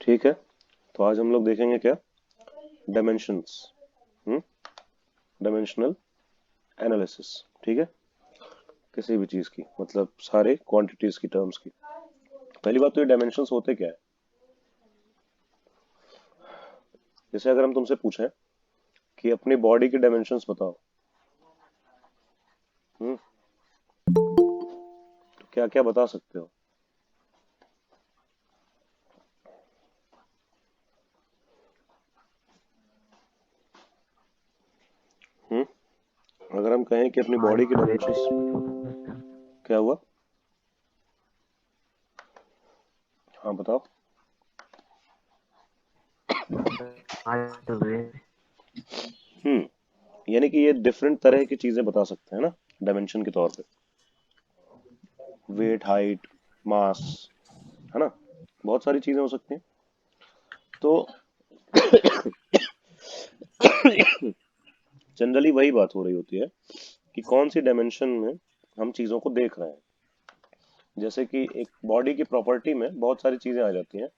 ठीक है, तो आज हम लोग देखेंगे क्या, डायमेंशंस, डायमेंशनल एनालिसिस। ठीक है, किसी भी चीज की, मतलब सारे क्वांटिटीज की टर्म्स की। पहली बात तो ये डायमेंशंस होते क्या है। जैसे अगर हम तुमसे पूछें कि अपनी बॉडी की डायमेंशंस बताओ, हम्म तो क्या क्या बता सकते हो। हम्म अगर हम कहें कि अपनी बॉडी हाइट की वेट डायमेंशंस, क्या हुआ। हाँ बताओ। Height weight. यानी कि ये डिफरेंट तरह की चीजें बता सकते हैं ना, डायमेंशन के तौर पे। वेट, हाइट, मास, है ना, बहुत सारी चीजें हो सकती हैं। तो जनरली वही बात हो रही होती है कि कौन सी डायमेंशन में हम चीजों को देख रहे हैं। जैसे कि एक बॉडी की प्रॉपर्टी में बहुत सारी चीजें आ जाती हैं,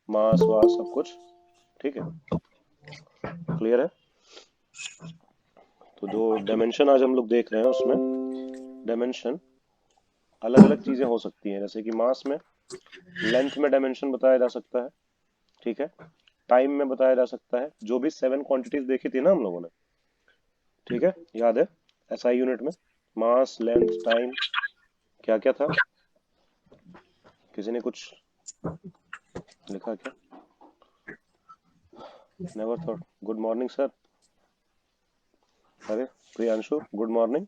मास वास सब कुछ। ठीक है, क्लियर है। तो जो डायमेंशन आज हम लोग देख रहे हैं उसमें डायमेंशन अलग अलग चीजें हो सकती हैं। जैसे कि मास में, लेंथ में डायमेंशन बताया जा सकता है। ठीक है, टाइम में बताया जा सकता है, जो भी 7 क्वांटिटीज देखी थी ना हम लोगों ने। ठीक है, याद है, एसआई यूनिट में मास, लेंथ, टाइम, क्या क्या था। किसी ने कुछ लिखा क्या। Never thought. Good morning sir. अरे Priyanshu, good morning.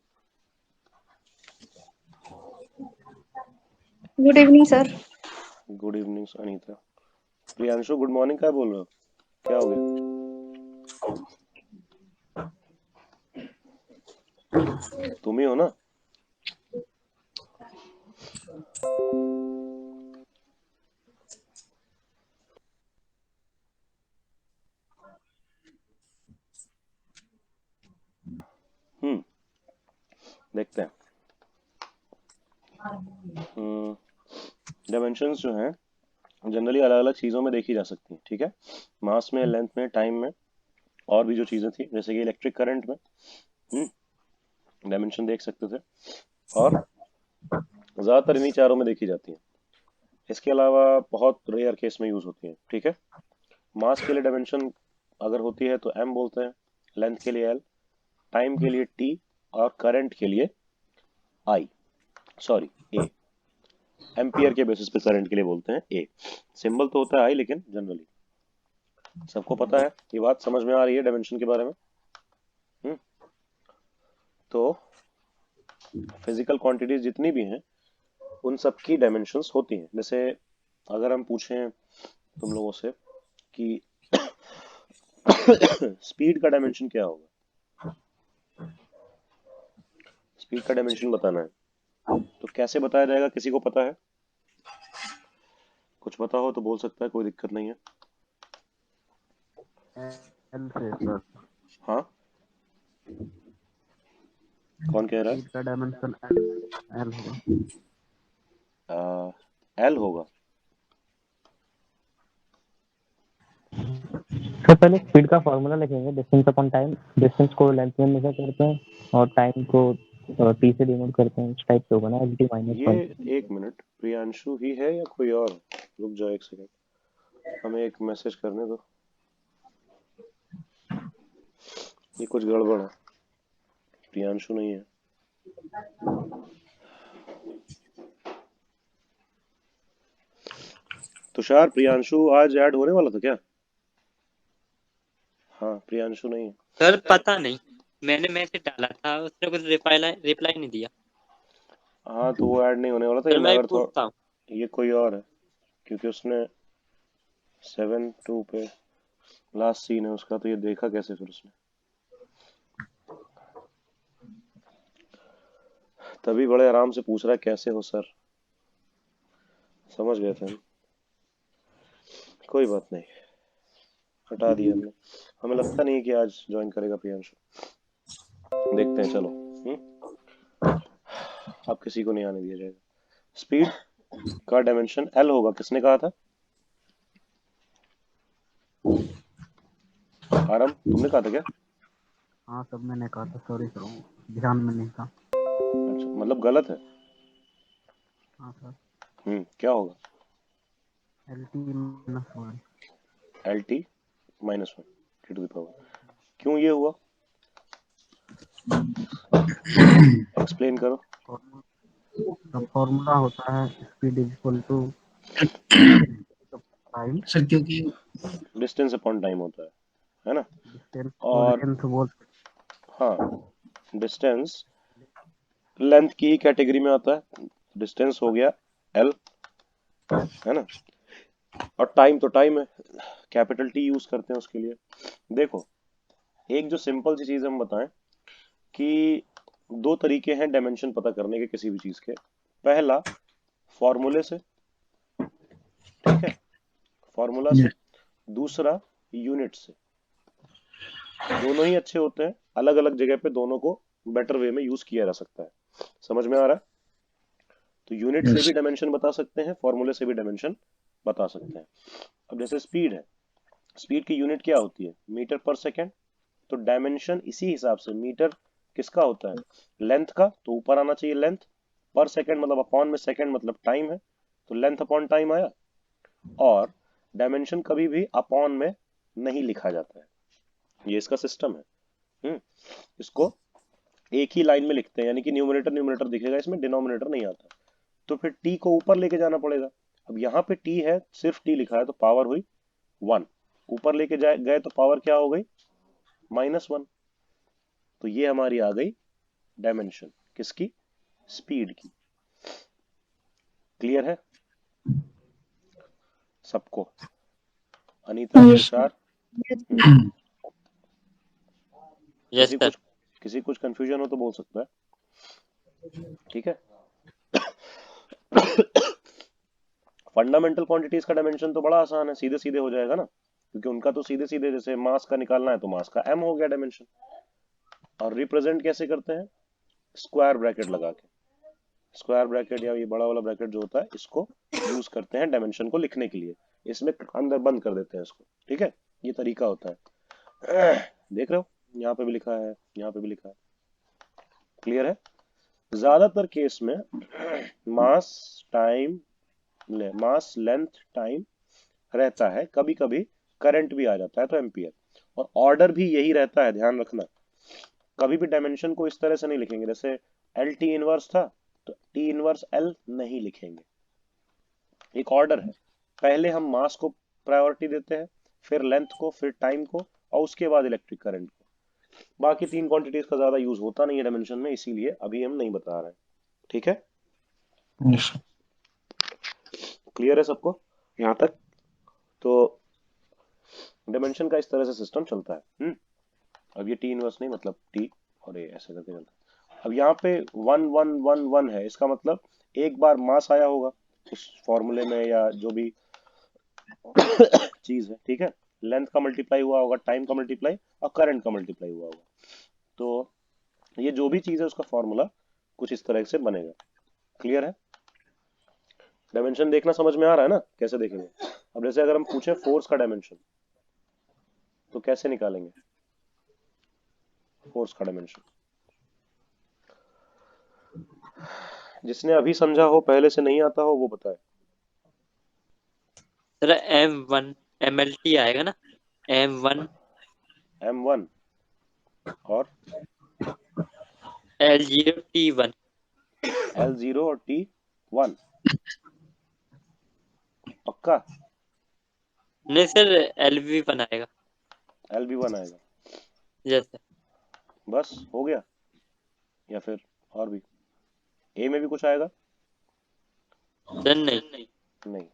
Good evening sir. Good evening Anita. Priyanshu good morning क्या बोल रहे हो, क्या हो गया। तुम ही हो ना। हम्म देखते हैं। डायमेंशंस जो हैं जनरली अलग अलग चीज़ों में देखी जा सकती हैं। ठीक है, मास में, लेंथ में, टाइम में, और भी जो चीज़ें थी जैसे कि इलेक्ट्रिक करंट में डायमेंशन देख सकते थे। और ज़्यादातर इन्हीं चारों में देखी जाती हैं। इसके अलावा बहुत रेयर केस में यूज़ होती हैं। ठीक है, मास के लिए डायमेंशन अगर होती है तो एम बोलते हैं, लेंथ के लिए एल, टाइम के लिए टी, और करंट के लिए आई, सॉरी ए। एम्पियर के बेसिस पे करंट के लिए बोलते हैं ए। सिंबल तो होता है आई, लेकिन जनरली सबको पता है। ये बात समझ में आ रही है डायमेंशन के बारे में। हम्म तो फिजिकल क्वांटिटीज जितनी भी हैं उन सब की डायमेंशंस होती हैं। जैसे अगर हम पूछें तुम लोगों से कि स्पीड का डायमेंशन क्या होगा, स्पीड का डायमेंशन बताना है, तो कैसे बताया जाएगा, किसी को पता है। कुछ पता हो तो बोल सकता है, कोई दिक्कत नहीं है। एल से सर। हाँ, कौन कह रहा स्पीड का डायमेंशन एल एल होगा। है। एल होगा। तो पहले स्पीड का फॉर्मूला लिखेंगे, डिस्टेंस अपॉन टाइम। डिस्टेंस को लेंथ में मेजर करते हैं और टाइम को टी से डिनोट करते हैं। इस टाइप से होगा ना, एल टी माइनस ये वन। एक मिनट, प्रियांशु ही है या कोई और है? रुक जाओ एक सेकंड, हमें एक मैसेज करने दो। ये कुछ गड़बड़ है, प्रियांशु नहीं है। तुषार, प्रियांशु आज ऐड होने वाला था क्या। हाँ, प्रियांशु नहीं है। सर पता नहीं, मैंने मैसेज डाला था, उसने कुछ रिप्लाई रिप्लाई नहीं दिया। हाँ, तो वो ऐड नहीं होने वाला था। ये चल मैं मगर पूछता हूँ। ये कोई और है, क्योंकि उसने 7-2 पे लास्ट सीन है उसका, तो ये देखा कैसे फिर उसने। तभी बड़े आराम से पूछ रहा है कैसे हो सर। समझ गए थे हम। कोई बात नहीं, हटा दिया हमने। हमें लगता नहीं है कि आज ज्वाइन करेगा प्रियांशु। देखते हैं, चलो। अब किसी को नहीं आने दिया जाएगा। स्पीड का डायमेंशन एल होगा, किसने कहा था। आरम तुमने कहा था क्या? हाँ सब मैंने कहा था, सॉरी सर, ध्यान में नहीं था। अच्छा, मतलब गलत है। हाँ सर, क्या होगा? LT-1। LT -1 T to the power. क्यों ये हुआ? एक्सप्लेन करो। फॉर्मूला होता है speed is equal to time, sir क्योंकि डिस्टेंस अपॉन टाइम होता है ना? डिस्टेंस और और लेंथ बोल। हाँ, डिस्टेंस लेंथ की ही कैटेगरी में आता है। डिस्टेंस हो गया L, है ना? और टाइम तो टाइम है, कैपिटल T यूज करते हैं उसके लिए। देखो, एक जो सिंपल सी चीज हम बताएं कि दो तरीके हैं डायमेंशन पता करने के किसी भी चीज के। पहला फॉर्मूले से, ठीक है, फॉर्मूला से। दूसरा यूनिट से। दोनों ही अच्छे होते हैं, अलग अलग जगह पे दोनों को बेटर वे में यूज किया जा सकता है। समझ में आ रहा है? तो यूनिट से भी डायमेंशन बता सकते हैं, फॉर्मूले से भी डायमेंशन बता सकते हैं। अब जैसे स्पीड है, स्पीड की यूनिट क्या होती है? मीटर पर सेकेंड। तो डायमेंशन इसी हिसाब से, मीटर किसका होता है? लेंथ का, तो ऊपर आना चाहिए लेंथ। पर सेकेंड मतलब अपॉन में सेकेंड मतलब टाइम है, तो लेंथ अपॉन टाइम आया। और डायमेंशन कभी भी अपॉन में नहीं लिखा जाता है, ये इसका सिस्टम है। इसको एक ही लाइन में लिखते हैं, यानी कि न्यूमरेटर न्यूमरेटर दिखेगा, इसमें डिनोमिनेटर नहीं आता। तो फिर टी को ऊपर लेके जाना पड़ेगा। अब यहाँ पे टी है, सिर्फ टी लिखा है, तो पावर हुई 1। ऊपर लेके जाए गए तो पावर क्या हो गई? -1। तो ये हमारी आ गई डायमेंशन, किसकी? स्पीड की। क्लियर है सबको? अनीता, तुषार, यस किसी सर। कुछ किसी कुछ कंफ्यूजन हो तो बोल सकता है, ठीक है? फंडामेंटल क्वांटिटीज का डायमेंशन तो बड़ा आसान है, सीधे सीधे हो जाएगा ना, क्योंकि उनका तो सीधे सीधे, जैसे मास का निकालना है तो मास का m हो गया डायमेंशन। और रिप्रेजेंट कैसे करते हैं? स्क्वायर ब्रैकेट लगा के। स्क्वायर ब्रैकेट या ये बड़ा वाला ब्रैकेट जो होता है, इसको यूज करते हैं डायमेंशन को लिखने के लिए। इसमें अंदर बंद कर देते हैं इसको, ठीक है? ये तरीका होता है। देख रहे हो, यहाँ पे भी लिखा है, यहाँ पे भी लिखा है। क्लियर है? ज्यादातर केस में मास टाइम, मास लेंथ टाइम रहता है, कभी कभी करंट भी आ जाता है तो एम्पियर। और ऑर्डर भी यही रहता है, ध्यान रखना। कभी भी डायमेंशन को इस तरह से नहीं लिखेंगे, जैसे एल टी इनवर्स था तो टी इनवर्स एल नहीं लिखेंगे। एक ऑर्डर है, पहले हम मास को प्रायोरिटी देते हैं, फिर लेंथ को, फिर टाइम को, और उसके बाद इलेक्ट्रिक करंट को। बाकी तीन क्वांटिटीज का ज्यादा यूज होता नहीं है डायमेंशन में, इसीलिए अभी हम नहीं बता रहे हैं, ठीक है? क्लियर है सबको यहाँ तक? तो डायमेंशन का इस तरह से सिस्टम चलता है। अब ये टी इनवर्स नहीं, मतलब टी, और ये ऐसे करके चलता है। अब यहाँ पे 1 1 1 1 है, इसका मतलब एक बार मास आया होगा उस फॉर्मूले में, या जो भी चीज है, ठीक है? लेंथ का मल्टीप्लाई हुआ होगा, टाइम का मल्टीप्लाई, और करंट का मल्टीप्लाई हुआ होगा। तो ये जो भी चीज है उसका फॉर्मूला कुछ इस तरह से बनेगा। क्लियर है? डायमेंशन देखना समझ में आ रहा है ना, कैसे देखेंगे? अब जैसे अगर हम पूछे फोर्स का डायमेंशन, तो कैसे निकालेंगे फोर्स का डायमेंशन? जिसने अभी समझा हो, पहले से नहीं आता हो, वो बताए। सर M1 MLT आएगा ना, M1 M1 और L0 T1। L0 और T1, पक्का? नहीं सर, LV1 आएगा। LB1 आएगा? Yes sir. बस हो गया, या फिर और भी? ए में भी कुछ आएगा? सर नहीं। नहीं।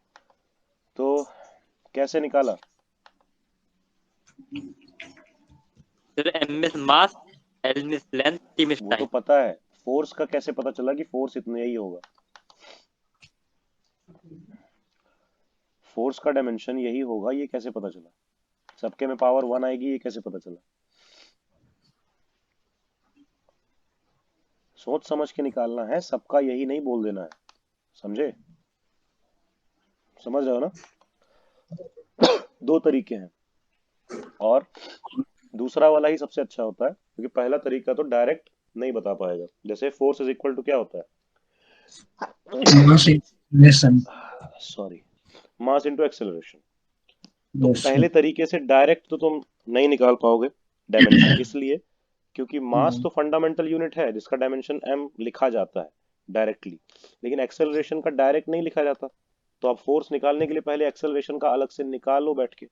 तो कैसे निकाला? सर M में मास, L में लेंथ, T में वो तो टाइम। पता है, फोर्स का कैसे पता चला कि फोर्स इतना ही होगा? फोर्स का डायमेंशन यही होगा, ये कैसे पता चला? सबके में पावर 1 आएगी, ये कैसे पता चला? सोच समझ के निकालना है, सबका यही नहीं बोल देना है, समझे? समझ रहे हो ना? दो तरीके हैं। और दूसरा वाला ही सबसे अच्छा होता है, क्योंकि पहला तरीका तो डायरेक्ट नहीं बता पाएगा। जैसे फोर्स इज इक्वल टू क्या होता है, Mass acceleration. Sorry, mass into acceleration. तो Yes, sir. पहले तरीके से डायरेक्ट तो तुम नहीं निकाल पाओगे डायमेंशन, इसलिए क्योंकि मास तो फंडामेंटल यूनिट है जिसका डायमेंशन m लिखा जाता है डायरेक्टली, लेकिन एक्सेलरेशन का डायरेक्ट नहीं लिखा जाता। तो आप फोर्स निकालने के लिए पहले एक्सेलरेशन का अलग से निकालो बैठ के।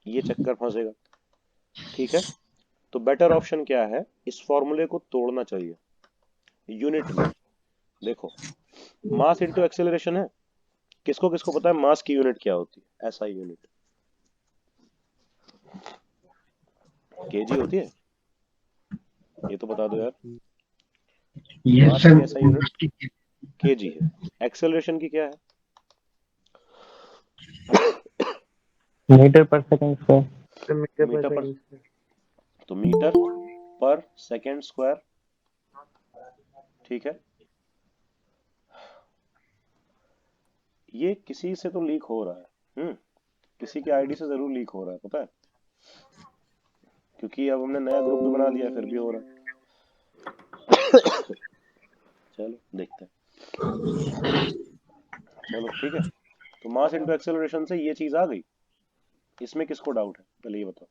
ये चक्कर फंसेगा। ठीक है, तो बेटर ऑप्शन क्या है, इस फॉर्मूले को तोड़ना चाहिए यूनिट में। देखो, मास इंटू एक्सेलरेशन है, किसको किसको पता है मास की यूनिट क्या होती है? एसआई यूनिट केजी होती है, ये तो बता दो यार। Yes, मास sir. की एसआई यूनिट केजी है। एक्सेलरेशन की क्या है? मीटर पर सेकंड स्क्वायर। मीटर पर, तो मीटर पर सेकंड स्क्वायर। ठीक है, ये किसी से तो लीक हो रहा है, किसी के आईडी से जरूर लीक हो रहा है, पता है, क्योंकि अब हमने नया ग्रुप भी बना लिया है, फिर भी हो रहा है। चलो देखते हैं। चलो ठीक है, तो मास इंटू एक्सेलरेशन से ये चीज आ गई। इसमें किसको डाउट है, पहले ये बताओ।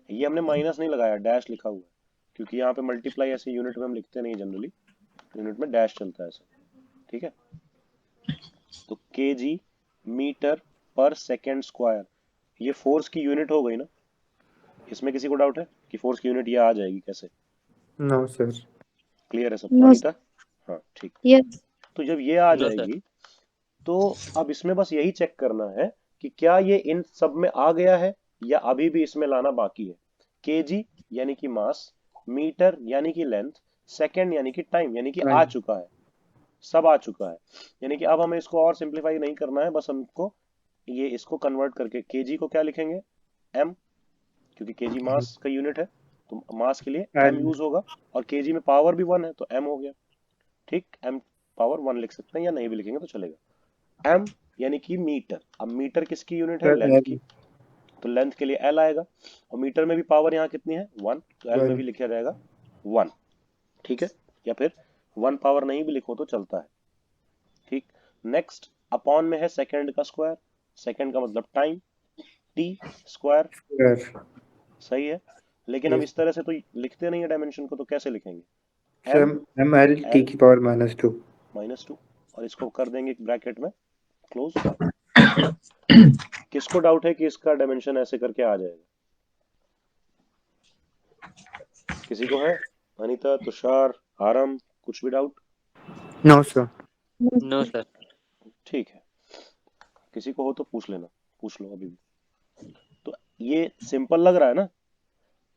ये हमने माइनस नहीं लगाया, डैश लिखा हुआ है, क्योंकि यहाँ पे मल्टीप्लाई ऐसे यूनिट में हम लिखते नहीं जनरली, यूनिट में डैश चलता है ऐसे। ठीक है, तो केजी मीटर पर सेकेंड स्क्वायर, ये फोर्स की यूनिट हो गई ना। इसमें किसी को डाउट है कि फोर्स की यूनिट ये आ जाएगी कैसे? No sir. क्लियर है सब? नो अनीता? हाँ ठीक। यस तो जब ये आ नो सर। जाएगी, तो अब इसमें बस यही चेक करना है कि क्या ये इन सब में आ गया है या अभी भी इसमें लाना बाकी है। केजी यानी कि मास, मीटर यानी कि लेंथ, सेकंड यानी कि टाइम, यानी कि आ चुका है, सब आ चुका है। यानी कि अब हमें इसको और सिंप्लीफाई नहीं करना है, बस हमको ये इसको कन्वर्ट करके केजी को क्या लिखेंगे, एम, क्योंकि केजी मास का यूनिट है, तो मास के लिए एम यूज होगा, और केजी में पावर भी 1 है तो एम हो गया। ठीक, एम पावर 1 लिख सकते हैं, या नहीं भी लिखेंगे तो चलेगा। एम यानी कि मीटर, अब मीटर किसकी यूनिट है, लेंथ की, तो लेंथ के लिए एल आएगा, और मीटर में भी पावर यहाँ कितनी है, 1, तो एल में भी लिखा जाएगा 1। ठीक है, या फिर 1 पावर नहीं भी लिखो तो चलता है। ठीक, नेक्स्ट अपॉन में है सेकंड का स्क्वायर, सेकंड का मतलब टाइम, टी स्क्वायर, सही है। लेकिन हम इस तरह से तो लिखते नहीं है डायमेंशन को, तो कैसे लिखेंगे, एम एल टी की पावर -2, और इसको कर देंगे ब्रैकेट में क्लोज। किसको डाउट है कि इसका डायमेंशन ऐसे करके आ जाएगा? किसी को है? अनीता, तुषार, आरम, कुछ भी doubt? No sir. No sir. ठीक है, किसी को हो तो पूछ लेना, पूछ लो अभी भी। तो ये सिंपल लग रहा है ना।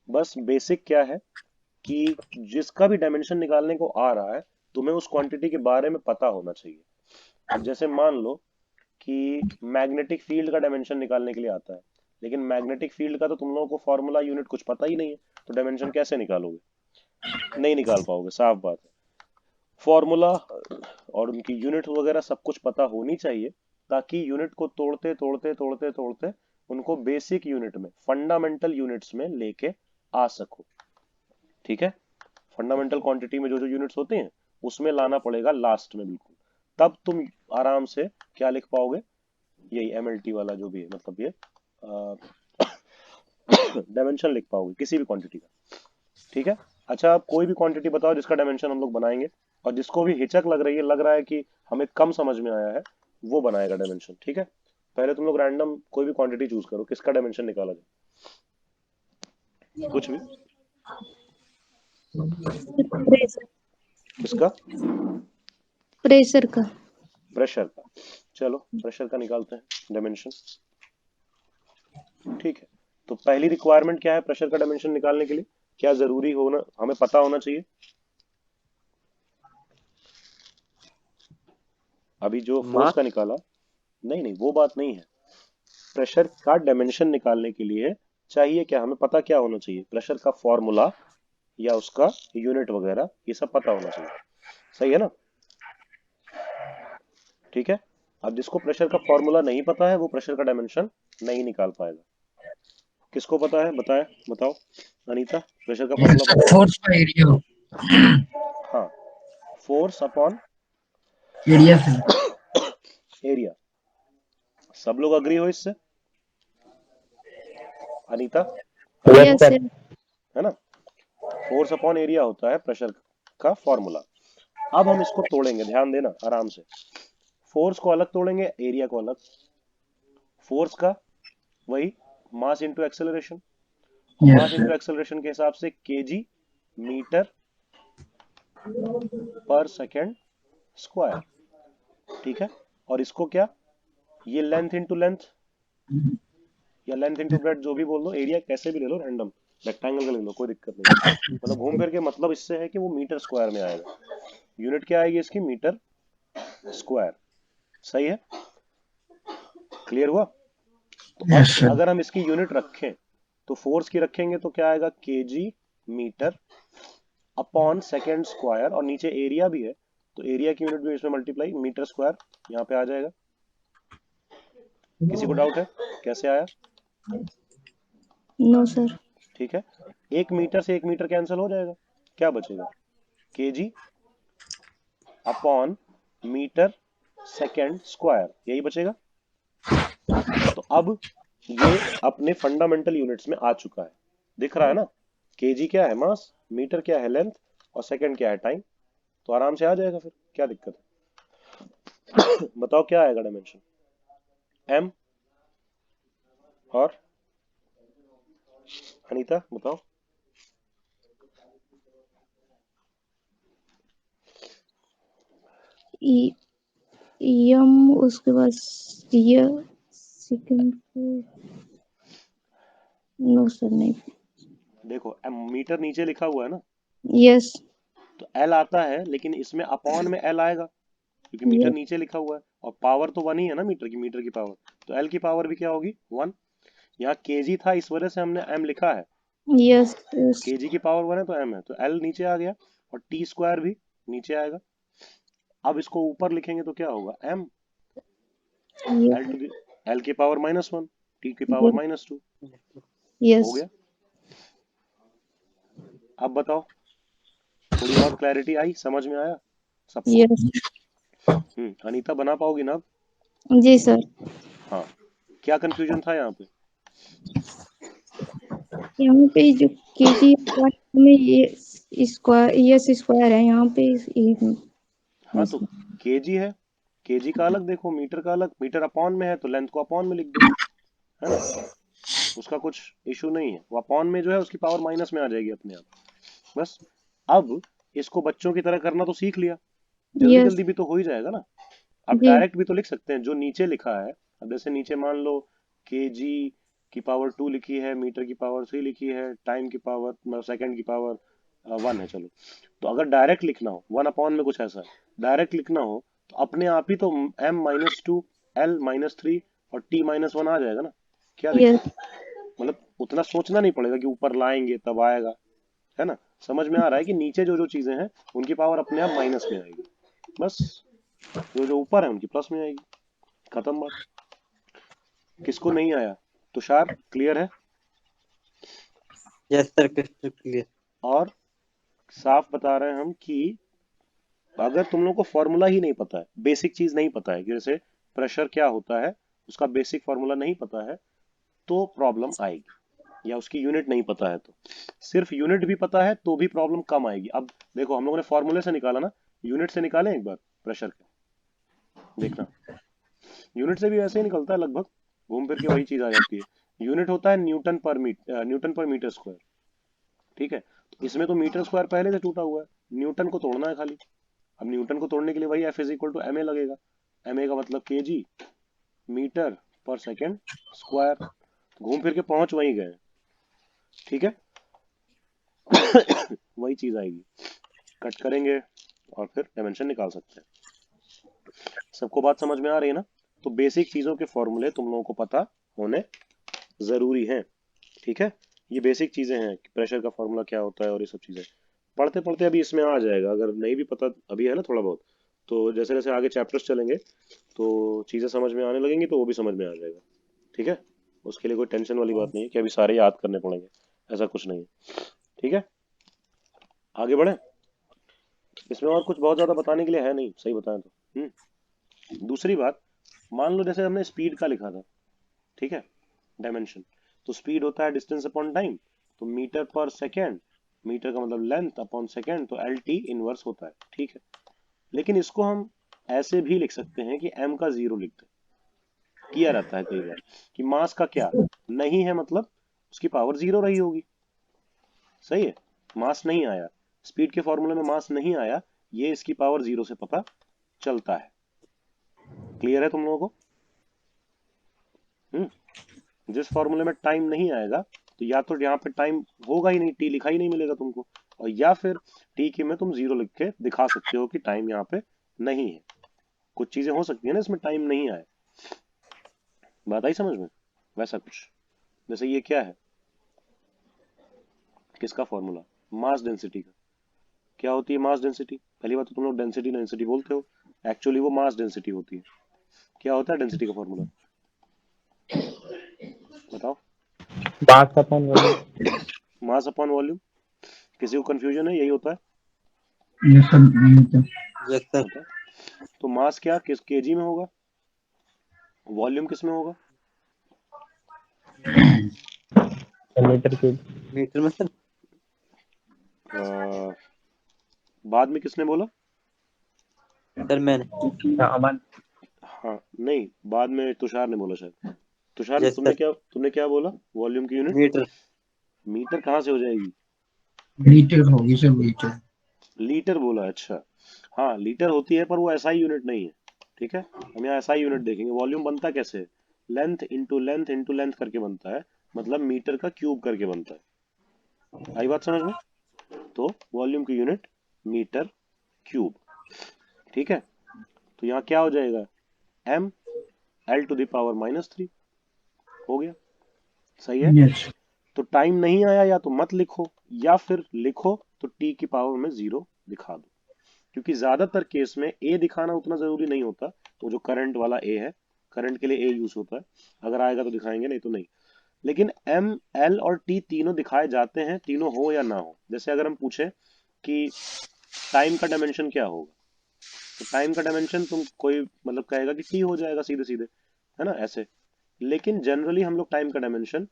बस बेसिक क्या है कि जिसका भी डायमेंशन निकालने को आ रहा है, तुम्हें उस क्वांटिटी के बारे में पता होना चाहिए। अब जैसे मान लो कि मैग्नेटिक फील्ड का डायमेंशन निकालने के लिए आता है, लेकिन मैग्नेटिक फील्ड का तो तुम लोगों को फॉर्मूला यूनिट कुछ पता ही नहीं है, तो डायमेंशन कैसे निकालोगे? नहीं निकाल पाओगे, साफ बात है। फॉर्मूला और उनकी यूनिट वगैरह सब कुछ पता होनी चाहिए, ताकि यूनिट को तोड़ते तोड़ते तोड़ते तोड़ते उनको बेसिक यूनिट में, फंडामेंटल यूनिट्स में लेके आ सको। ठीक है, फंडामेंटल क्वांटिटी में जो जो यूनिट्स होती हैं उसमें लाना पड़ेगा लास्ट में बिल्कुल, तब तुम आराम से क्या लिख पाओगे, यही एमएलटी वाला जो भी है, मतलब ये डायमेंशन लिख पाओगे किसी भी क्वांटिटी का। ठीक है, अच्छा आप कोई भी क्वांटिटी बताओ जिसका डायमेंशन हम लोग बनाएंगे, और जिसको भी हिचक लग रही है, लग रहा है कि हमें कम समझ में आया है, वो बनाएगा डायमेंशन। ठीक है, पहले तुम लोग रैंडम कोई भी क्वांटिटी चूज करो, किसका डायमेंशन निकाला जाए, कुछ भी। प्रेशर किसका? प्रेशर का प्रेशर का। चलो प्रेशर का निकालते हैं डायमेंशन। ठीक है, तो पहली रिक्वायरमेंट क्या है प्रेशर का डायमेंशन निकालने के लिए, क्या जरूरी होना, हमें पता होना चाहिए? अभी जो फोर्स का निकाला, नहीं नहीं वो बात नहीं है, प्रेशर का डायमेंशन निकालने के लिए चाहिए क्या, हमें पता क्या होना चाहिए, प्रेशर का फॉर्मूला या उसका यूनिट वगैरह, ये सब पता होना चाहिए। सही है ना? ठीक है, अब जिसको प्रेशर का फॉर्मूला नहीं पता है वो प्रेशर का डायमेंशन नहीं निकाल पाएगा। किसको पता है? बताओ अनीता, प्रेशर का Yes, फॉर्मूला sir. पता Force by area. है? हाँ, force upon Area, sir. Area. सब लोग अग्री हो इससे? Anita, yes yes sir. Sir. है ना? फोर्स अपॉन एरिया होता है प्रेशर का फॉर्मूला। अब हम इसको तोड़ेंगे, ध्यान देना आराम से। फोर्स को अलग तोड़ेंगे, एरिया को अलग। फोर्स का वही mass into acceleration, Yes, mass into sir. Acceleration के हिसाब से केजी मीटर पर सेकेंड स्क्वायर, ठीक है। और इसको क्या, ये लेंथ इंटू लेंथ या लेंथ इंटू ब्रेड, जो भी बोल दो, एरिया कैसे भी ले लो, रैंडम रेक्टेंगल का ले लो, कोई दिक्कत नहीं। मतलब घूम फिर के मतलब इससे है कि वो मीटर स्क्वायर में आएगा। यूनिट क्या आएगी इसकी? Metre square. सही है? क्लियर हुआ? तो अब Yes, sir. अगर हम इसकी यूनिट रखें तो फोर्स की रखेंगे तो क्या आएगा? KG metre upon second square, और नीचे एरिया भी है तो एरिया की यूनिट भी इसमें मल्टीप्लाई, मीटर स्क्वायर यहाँ पे आ जाएगा। किसी को डाउट है कैसे आया? No sir. ठीक है, एक मीटर से एक मीटर कैंसिल हो जाएगा, क्या बचेगा? KG upon metre second square, यही बचेगा। तो अब ये अपने फंडामेंटल यूनिट्स में आ चुका है, दिख रहा है ना? केजी क्या है? मास। मीटर क्या है? लेंथ। और सेकंड क्या है? टाइम। तो आराम से आ जाएगा, फिर क्या दिक्कत है? बताओ क्या आएगा डायमेंशन? एम। और अनीता बताओ। यम, उसके बाद ये सेकंड नो सर नहीं। देखो एम मीटर नीचे लिखा हुआ है ना, यस। तो एल आता है, लेकिन इसमें अपॉन में एल आएगा क्योंकि मीटर यस। नीचे लिखा हुआ है, और पावर तो वन ही है ना मीटर की पावर। तो एल की पावर भी क्या होगी? वन। यहाँ केजी था इस वजह से हमने एम लिखा है, यस। यस। केजी की पावर वन है तो एम है, तो एल नीचे आ गया, और टी स्क्वायर भी नीचे आएगा। अब इसको ऊपर लिखेंगे तो क्या होगा? एम एल टू एल की पावर माइनस वन, टी की पावर माइनस टू। हो यस। गया? अब बताओ, थोड़ी और क्लैरिटी आई, समझ में आया सबको? यस। अनीता बना पाओगी ना अब? जी सर। हाँ, क्या कंफ्यूजन था यहाँ पे? यहाँ पे जो केजी में ये स्क्वायर, यस स्क्वायर है यहाँ पे हाँ तो केजी है, केजी का अलग देखो, मीटर का अलग। मीटर अपॉन में है तो लेंथ को अपॉन में लिख दो, है ना? उसका कुछ इशू नहीं है, वो अपॉन में जो है उसकी पावर माइनस में आ जाएगी अपने आप, बस। अब इसको बच्चों की तरह करना तो सीख लिया, जल्दी यस। जल्दी भी तो हो ही जाएगा ना। अब जी। डायरेक्ट भी तो लिख सकते हैं जो नीचे लिखा है। अब जैसे नीचे मान लो केजी की पावर टू लिखी है, मीटर की पावर थ्री लिखी है, टाइम की पावर, सेकंड की पावर वन है, चलो। तो अगर डायरेक्ट लिखना हो, वन अपॉन में कुछ ऐसा है, डायरेक्ट लिखना हो तो अपने आप ही तो M minus two, L minus three और टी माइनस वन आ जाएगा ना, क्या दिक्कत यस। है? मतलब उतना सोचना नहीं पड़ेगा कि ऊपर लाएंगे तब आएगा, है ना? समझ में आ रहा है कि नीचे जो जो चीजें हैं उनकी पावर अपने आप माइनस में आएगी, बस। जो जो ऊपर है उनकी प्लस में आएगी, खत्म बात। किसको नहीं आया? तुषार क्लियर है? Yes sir, crystal clear. और साफ बता रहे हैं हम कि अगर तुम लोग को फॉर्मूला ही नहीं पता है, बेसिक चीज नहीं पता है कि जैसे प्रेशर क्या होता है, उसका बेसिक फॉर्मूला नहीं पता है, तो प्रॉब्लम आएगी। या उसकी यूनिट नहीं पता है तो, सिर्फ यूनिट भी पता है तो भी प्रॉब्लम कम आएगी। अब देखो हम लोगों ने फॉर्मूले से निकाला ना, यूनिट से निकाले एक बार प्रेशर का, देखना यूनिट से भी वैसे ही निकलता है लगभग, घूम फिर के वही चीज आ जाती है। यूनिट होता है न्यूटन पर मीटर स्क्वायर, ठीक है? तो इसमें तो मीटर स्क्वायर पहले से टूटा हुआ है, न्यूटन को तोड़ना है खाली। अब न्यूटन को तोड़ने के लिए वही F is equal to M A लगेगा। एम ए का मतलब केजी मीटर पर सेकेंड स्क्वायर, घूम फिर के पहुंच वही गए, ठीक है? वही चीज आएगी, कट करेंगे और फिर डायमेंशन निकाल सकते हैं। सबको बात समझ में आ रही है ना? तो बेसिक चीजों के फॉर्मूले तुम लोगों को पता होने जरूरी हैं, ठीक है? ये बेसिक चीजें हैं कि प्रेशर का फॉर्मूला क्या होता है और ये सब चीजें पढ़ते पढ़ते अभी इसमें आ जाएगा। अगर नहीं भी पता अभी है ना थोड़ा बहुत, तो जैसे जैसे आगे चैप्टर्स चलेंगे तो चीजें समझ में आने लगेंगी तो वो भी समझ में आ जाएगा, ठीक है? उसके लिए कोई टेंशन वाली बात नहीं है कि अभी सारे याद करने पड़ेंगे, ऐसा कुछ नहीं है। ठीक है, आगे बढ़े। इसमें और कुछ बहुत ज्यादा बताने के लिए है नहीं, सही बताएं तो। दूसरी बात, मान लो जैसे हमने स्पीड का लिखा था, ठीक है, डायमेंशन, तो स्पीड होता है डिस्टेंस अपॉन टाइम, तो मीटर पर सेकेंड, मीटर का मतलब लेंथ अपॉन सेकेंड, तो एल टी इनवर्स होता है, ठीक है। लेकिन इसको हम ऐसे भी लिख सकते हैं कि m का जीरो लिखते हैं, किया रहता है कई बार कि मास का क्या नहीं है, मतलब उसकी पावर जीरो रही होगी, सही है, मास नहीं आया, स्पीड के फॉर्मूले में मास नहीं आया, ये इसकी पावर जीरो से पता चलता है। क्लियर है तुम लोगों को? जिस फॉर्मूले में टाइम नहीं आएगा तो या तो यहाँ पे टाइम होगा ही नहीं, टी लिखा ही नहीं मिलेगा तुमको, और या फिर टी की में तुम जीरो लिख के दिखा सकते हो कि टाइम यहाँ पे नहीं है। कुछ चीजें हो सकती है ना इसमें टाइम नहीं आए, बात आई समझ में? वैसा कुछ, जैसे ये क्या है, किसका फॉर्मूला, मास डेंसिटी का। क्या होती है मास डेंसिटी? पहली बात तो तुम लोग डेंसिटी डेंसिटी बोलते हो, एक्चुअली वो मास डेंसिटी होती है। क्या होता है डेंसिटी का फॉर्मूला, बताओ? Mass upon volume. Mass upon volume. किसी को कंफ्यूजन है? यही होता है, ये सब नहीं तो यस सर। होता है। तो मास क्या किस केजी में होगा, वॉल्यूम किस में होगा? Metre cube. मीटर में सर। अ, बाद में किसने बोला? सर मैंने। अमन। हाँ नहीं, बाद में तुषार ने बोला शायद। Tushar yes sir. तुमने क्या बोला, वॉल्यूम की यूनिट? मीटर। मीटर कहाँ से हो जाएगी? लीटर होगी सर, लीटर। लीटर बोला, अच्छा। हाँ लीटर होती है, पर वो एसआई यूनिट नहीं है, ठीक है। हम यहाँ एसआई यूनिट देखेंगे। वॉल्यूम बनता कैसे है, length into length into length करके बनता है, मतलब मीटर का क्यूब करके बनता है। आई बात समझ में? तो वॉल्यूम की यूनिट मीटर क्यूब, ठीक है। तो यहाँ क्या हो जाएगा, M L to the power -3, हो गया, सही है। यस। तो टाइम नहीं आया या तो मत लिखो, या फिर लिखो तो टी की पावर में जीरो दिखा दो, क्योंकि ज्यादातर केस में ए दिखाना उतना जरूरी नहीं होता। वो जो करंट वाला ए है, करंट के लिए ए यूज होता है, अगर आएगा तो दिखाएंगे, नहीं तो नहीं। लेकिन एम एल और टी तीनों दिखाए जाते हैं, तीनों हो या ना हो। जैसे अगर हम पूछे कि टाइम का डायमेंशन क्या होगा, तो टाइम का डायमेंशन तुम कोई मतलब कहेगा कि टी हो जाएगा सीधे सीधे, है ना, ऐसे। लेकिन जनरली हम लोग टाइम का डायमेंशन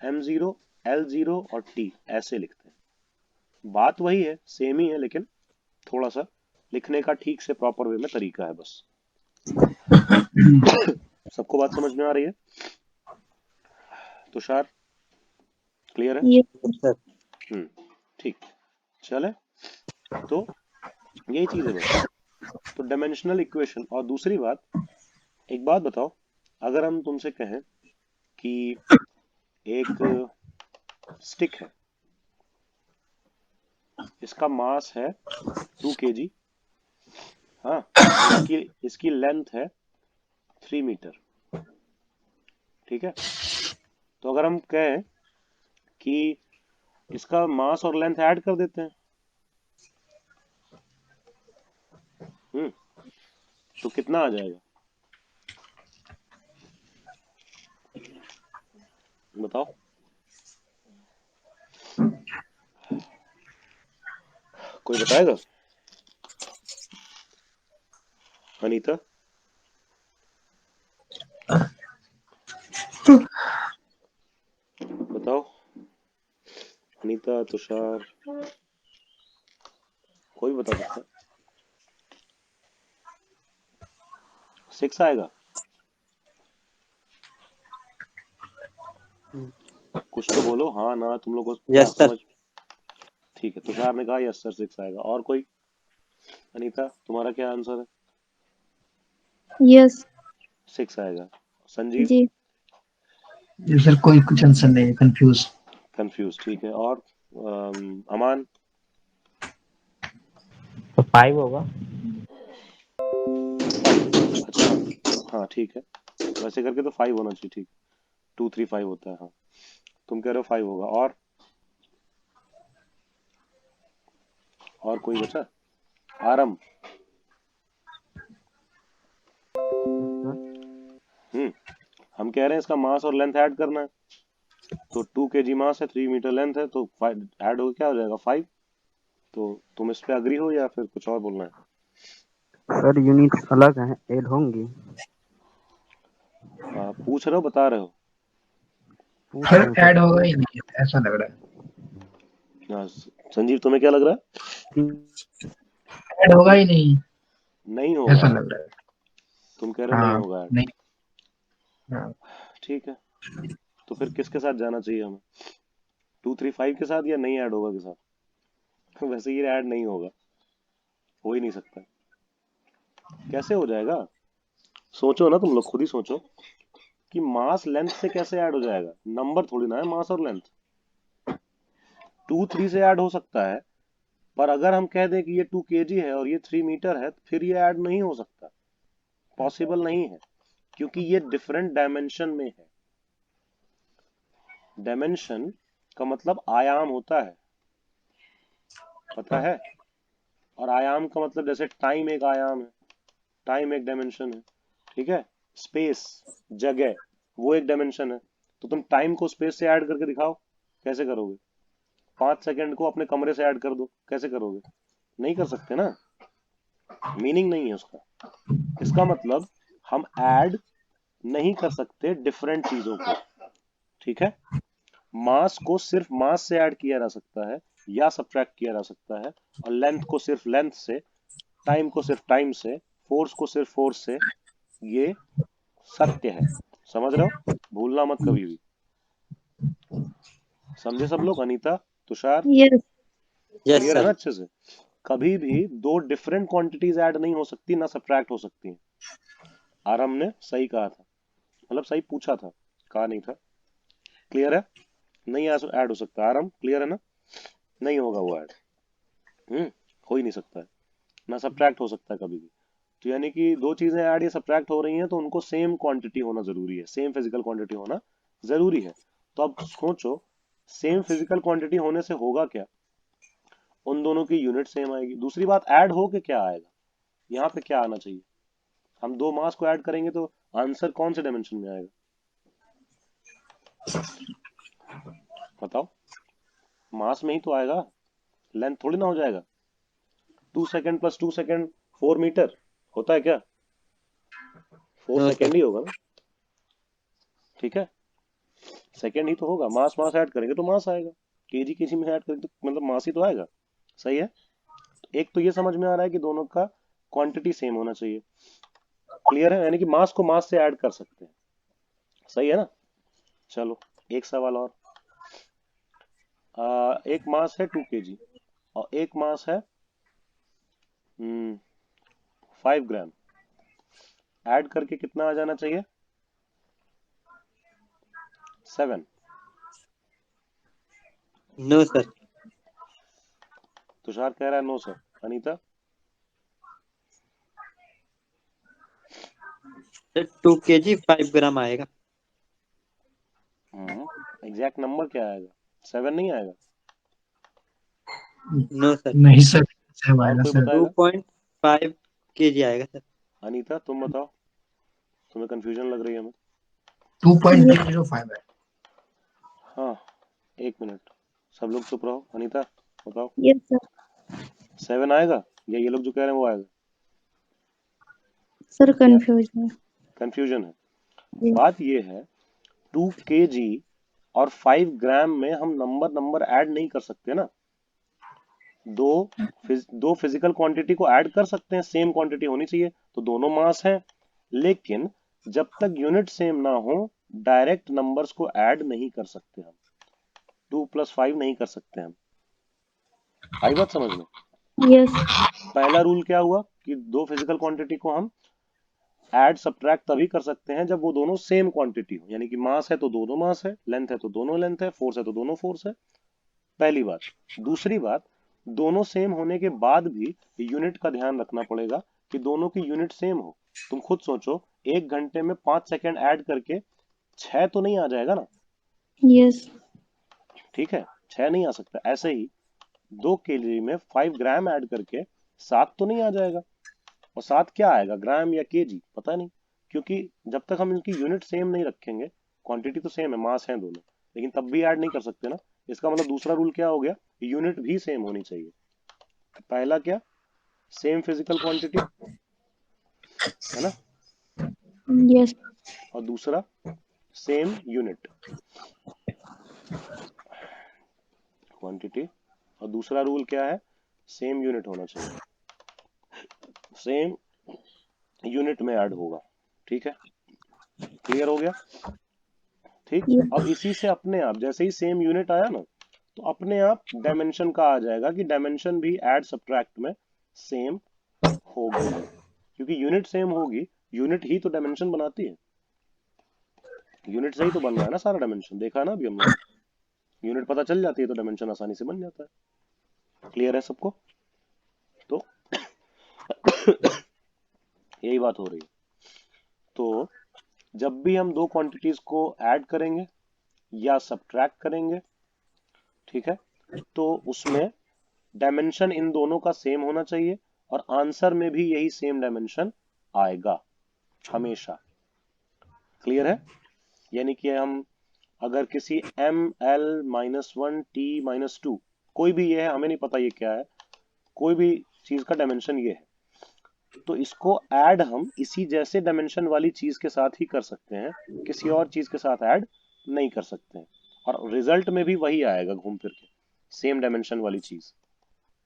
m0 l0 और t ऐसे लिखते हैं। बात वही है, सेम ही है, लेकिन थोड़ा सा लिखने का ठीक से प्रॉपर वे में तरीका है बस। सबको बात समझ में आ रही है? तुषार क्लियर है? ये सर। ठीक, चले। तो यही चीज है बस। तो डायमेंशनल इक्वेशन। और दूसरी बात, एक बात बताओ, अगर हम तुमसे कहें कि एक स्टिक है, इसका मास है 2 kg, हाँ, और इसकी इसकी लेंथ है 3 मीटर, ठीक है। तो अगर हम कहें कि इसका मास और लेंथ ऐड कर देते हैं, हम्म, तो कितना आ जाएगा, बताओ? कोई बताएगा? अनीता? बताओ, अनीता, तुषार, कोई बता सकता है? 6 आएगा? कुछ तो बोलो, हाँ ना, तुम लोग को क्या यस सर। समझ? ठीक है, तुषार ने कहा यस सर 6 आएगा। और कोई? अनीता तुम्हारा क्या आंसर है? यस 6 आएगा। संजीव? जी। ये सर कोई कुछ आंसर नहीं है, कंफ्यूज। कंफ्यूज, ठीक है। और अमान? तो 5 होगा। 5, अच्छा, हाँ ठीक है, वैसे करके तो 5 होना चाहिए, ठीक। 2 3 5 होता है, हाँ। तुम कह रहे हो 5 होगा। और कोई बचा? आरम? हम्म, हम कह रहे हैं इसका मास और लेंथ ऐड करना है, तो 2 kg मास है, 3 मीटर लेंथ है, तो ऐड हो क्या हो जाएगा 5। तो तुम इस पे अग्री हो या फिर कुछ और बोलना है? सर यूनिट्स अलग हैं, ऐड होंगी। पूछ रहे हो बता रहे हो? पूछ सर रहे हैं ऐड सर। होगा ही नहीं ऐसा लग रहा संजीव तुम्हें क्या लग रहा है? है, ऐड होगा ही नहीं नहीं होगा ऐसा ऐड, लग रहा है। तुम कह रहे हो नहीं हाँ होगा ऐड। नहीं। हाँ ठीक है, तो फिर किसके साथ जाना चाहिए हमें, 235 के साथ या नहीं ऐड होगा के साथ? वैसे ये ऐड नहीं होगा, हो ही नहीं सकता। कैसे हो जाएगा? सोचो ना, तुम लोग खुद ही सोचो कि मास लेंथ से कैसे ऐड हो जाएगा। नंबर थोड़ी ना है मास और लेंथ। 2 3 से ऐड हो सकता है, पर अगर हम कह दें कि ये 2 kg है और ये 3 मीटर है, तो फिर ये ऐड नहीं हो सकता, पॉसिबल नहीं है, क्योंकि ये डिफरेंट डायमेंशन में है। डायमेंशन का मतलब आयाम होता है, पता है? और आयाम का मतलब जैसे टाइम एक आयाम है, टाइम एक डायमेंशन है, ठीक है? स्पेस, जगह, वो एक डायमेंशन है। तो तुम टाइम को स्पेस से ऐड करके दिखाओ, कैसे करोगे? 5 सेकंड को अपने कमरे से ऐड कर दो, कैसे करोगे? नहीं कर सकते ना, मीनिंग नहीं है उसका। इसका मतलब हम ऐड नहीं कर सकते डिफरेंट चीजों को, ठीक है? मास को सिर्फ मास से ऐड किया जा सकता है या सब्ट्रैक्ट किया जा सकता है, और लेंथ को सिर्फ लेंथ से, टाइम को सिर्फ टाइम से, फोर्स को सिर्फ फोर्स से। ये सत्य है, समझ रहे हो? भूलना मत कभी भी। समझे सब लोग? Anita, Tushar, yes yes clear है ना सर। अच्छे से? कभी भी दो डिफरेंट क्वांटिटीज ऐड नहीं हो सकती, ना सब्ट्रैक्ट हो सकती हैं। आरम ने सही कहा था, मतलब सही पूछा था, कहा नहीं था। क्लियर है? नहीं ऐड हो सकता। आरम क्लियर है ना? नहीं होगा वो ऐड, हो ही नहीं सकता है, ना सब्ट्रैक्ट हो सकता है कभी भी। तो यानी कि दो चीजें ऐड या सब्ट्रैक्ट हो रही हैं, तो उनको सेम क्वांटिटी होना जरूरी है, सेम फिजिकल क्वांटिटी होना जरूरी है। तो अब सोचो, सेम फिजिकल क्वांटिटी होने से होगा क्या? उन दोनों की यूनिट सेम आएगी। दूसरी बात, ऐड हो के क्या आएगा, यहाँ पे क्या आना चाहिए? हम दो मास को ऐड करेंगे तो आंसर कौन से डायमेंशन में आएगा, बताओ? मास में ही तो आएगा, लेंथ थोड़ी ना हो जाएगा। 2 सेकंड प्लस 2 सेकंड 4 मीटर होता है क्या? 4 नो सेकंड सर। ही होगा ना, ठीक है? सेकंड ही तो होगा। मास मास ऐड करेंगे तो मास आएगा, केजी केजी में ऐड करेंगे तो मतलब मास ही तो आएगा। सही है? एक तो ये समझ में आ रहा है कि दोनों का क्वांटिटी सेम होना चाहिए। क्लियर है? यानी कि मास को मास से ऐड कर सकते हैं। सही है ना? चलो एक सवाल और। एक मास है 2 kg और एक मास है 5 ग्राम। ऐड करके कितना आ जाना चाहिए? 7। No sir. तुषार कह रहा है no sir. Anita? Sir 2 kg 5 gram आएगा। एग्जैक्ट नंबर क्या आएगा? 7 नहीं आएगा? No sir. नहीं सर सेम और आएगा कोई सर। बताएगा? 2.5 kg आएगा सर। अनीता तुम बताओ, तुम्हें कंफ्यूजन लग रही है हमें। 2.305 है। हाँ, 1 मिनट, सब लोग चुप रहो। अनीता बताओ, यस सर। 7 आएगा या ये लोग जो कह रहे हैं वो आएगा? सर या कंफ्यूजन कंफ्यूजन है? है। बात ये है, 2 kg और 5 ग्राम में हम नंबर नंबर ऐड नहीं कर सकते ना। दो दो फिजिकल क्वांटिटी को ऐड कर सकते हैं, सेम क्वांटिटी होनी चाहिए, तो दोनों मास है। लेकिन जब तक यूनिट सेम ना हो, डायरेक्ट नंबर्स को ऐड नहीं कर सकते हम, 2 + 5 नहीं कर सकते हम। आई बात समझ में? यस पहला रूल क्या हुआ कि दो फिजिकल क्वांटिटी को हम ऐड सब्ट्रैक्ट तभी कर सकते हैं जब वो दोनों सेम क्वांटिटी हो, यानी कि मास है तो दोनों मास है, लेंथ है तो दोनों लेंथ है, फोर्स है तो दोनों फोर्स है। पहली बात। दूसरी बात, दोनों सेम होने के बाद भी यूनिट का ध्यान रखना पड़ेगा कि दोनों की यूनिट सेम हो। तुम खुद सोचो, 1 घंटे में 5 सेकंड ऐड करके 6 तो नहीं आ जाएगा ना, यस ठीक है? 6 नहीं आ सकता। ऐसे ही 2 kg में 5 ग्राम ऐड करके 7 तो नहीं आ जाएगा। और 7 क्या आएगा, ग्राम या केजी, पता नहीं। क्योंकि जब तक हम इनकी यूनिट सेम नहीं रखेंगे, क्वांटिटी तो सेम है, मास है दोनों, लेकिन तब भी ऐड नहीं कर सकते ना। इसका मतलब दूसरा रूल क्या हो गया, यूनिट भी सेम होनी चाहिए। पहला क्या, सेम फिजिकल क्वांटिटी, है ना, यस। और दूसरा सेम यूनिट क्वांटिटी, और दूसरा रूल क्या है, सेम यूनिट होना चाहिए, सेम यूनिट में ऐड होगा। ठीक है, क्लियर हो गया। ठीक, अब इसी से अपने आप जैसे ही सेम यूनिट आया ना, तो अपने आप डायमेंशन का आ जाएगा कि डायमेंशन भी ऐड सब्ट्रैक्ट में सेम होगी, क्योंकि यूनिट सेम होगी, यूनिट ही तो डायमेंशन बनाती है, यूनिट से ही तो बन रहा है ना सारा डायमेंशन, देखा ना अभी हम लोग, यूनिट पता चल जाती है तो डायमेंशन आसानी से बन जाता है। क्लियर है सबको, तो यही बात हो रही है। तो जब भी हम दो क्वांटिटीज को ऐड करेंगे या सब्ट्रैक्ट करेंगे, ठीक है, तो उसमें डायमेंशन इन दोनों का सेम होना चाहिए, और आंसर में भी यही सेम डायमेंशन आएगा हमेशा। क्लियर है, यानी कि हम अगर किसी ML-1T-2 कोई भी ये है, हमें नहीं पता ये क्या है, कोई भी चीज का डायमेंशन ये है, तो इसको ऐड हम इसी जैसे डायमेंशन वाली चीज के साथ ही कर सकते हैं, किसी और चीज के साथ ऐड नहीं कर सकते हैं, और रिजल्ट में भी वही आएगा घूम फिर के, सेम डायमेंशन वाली चीज।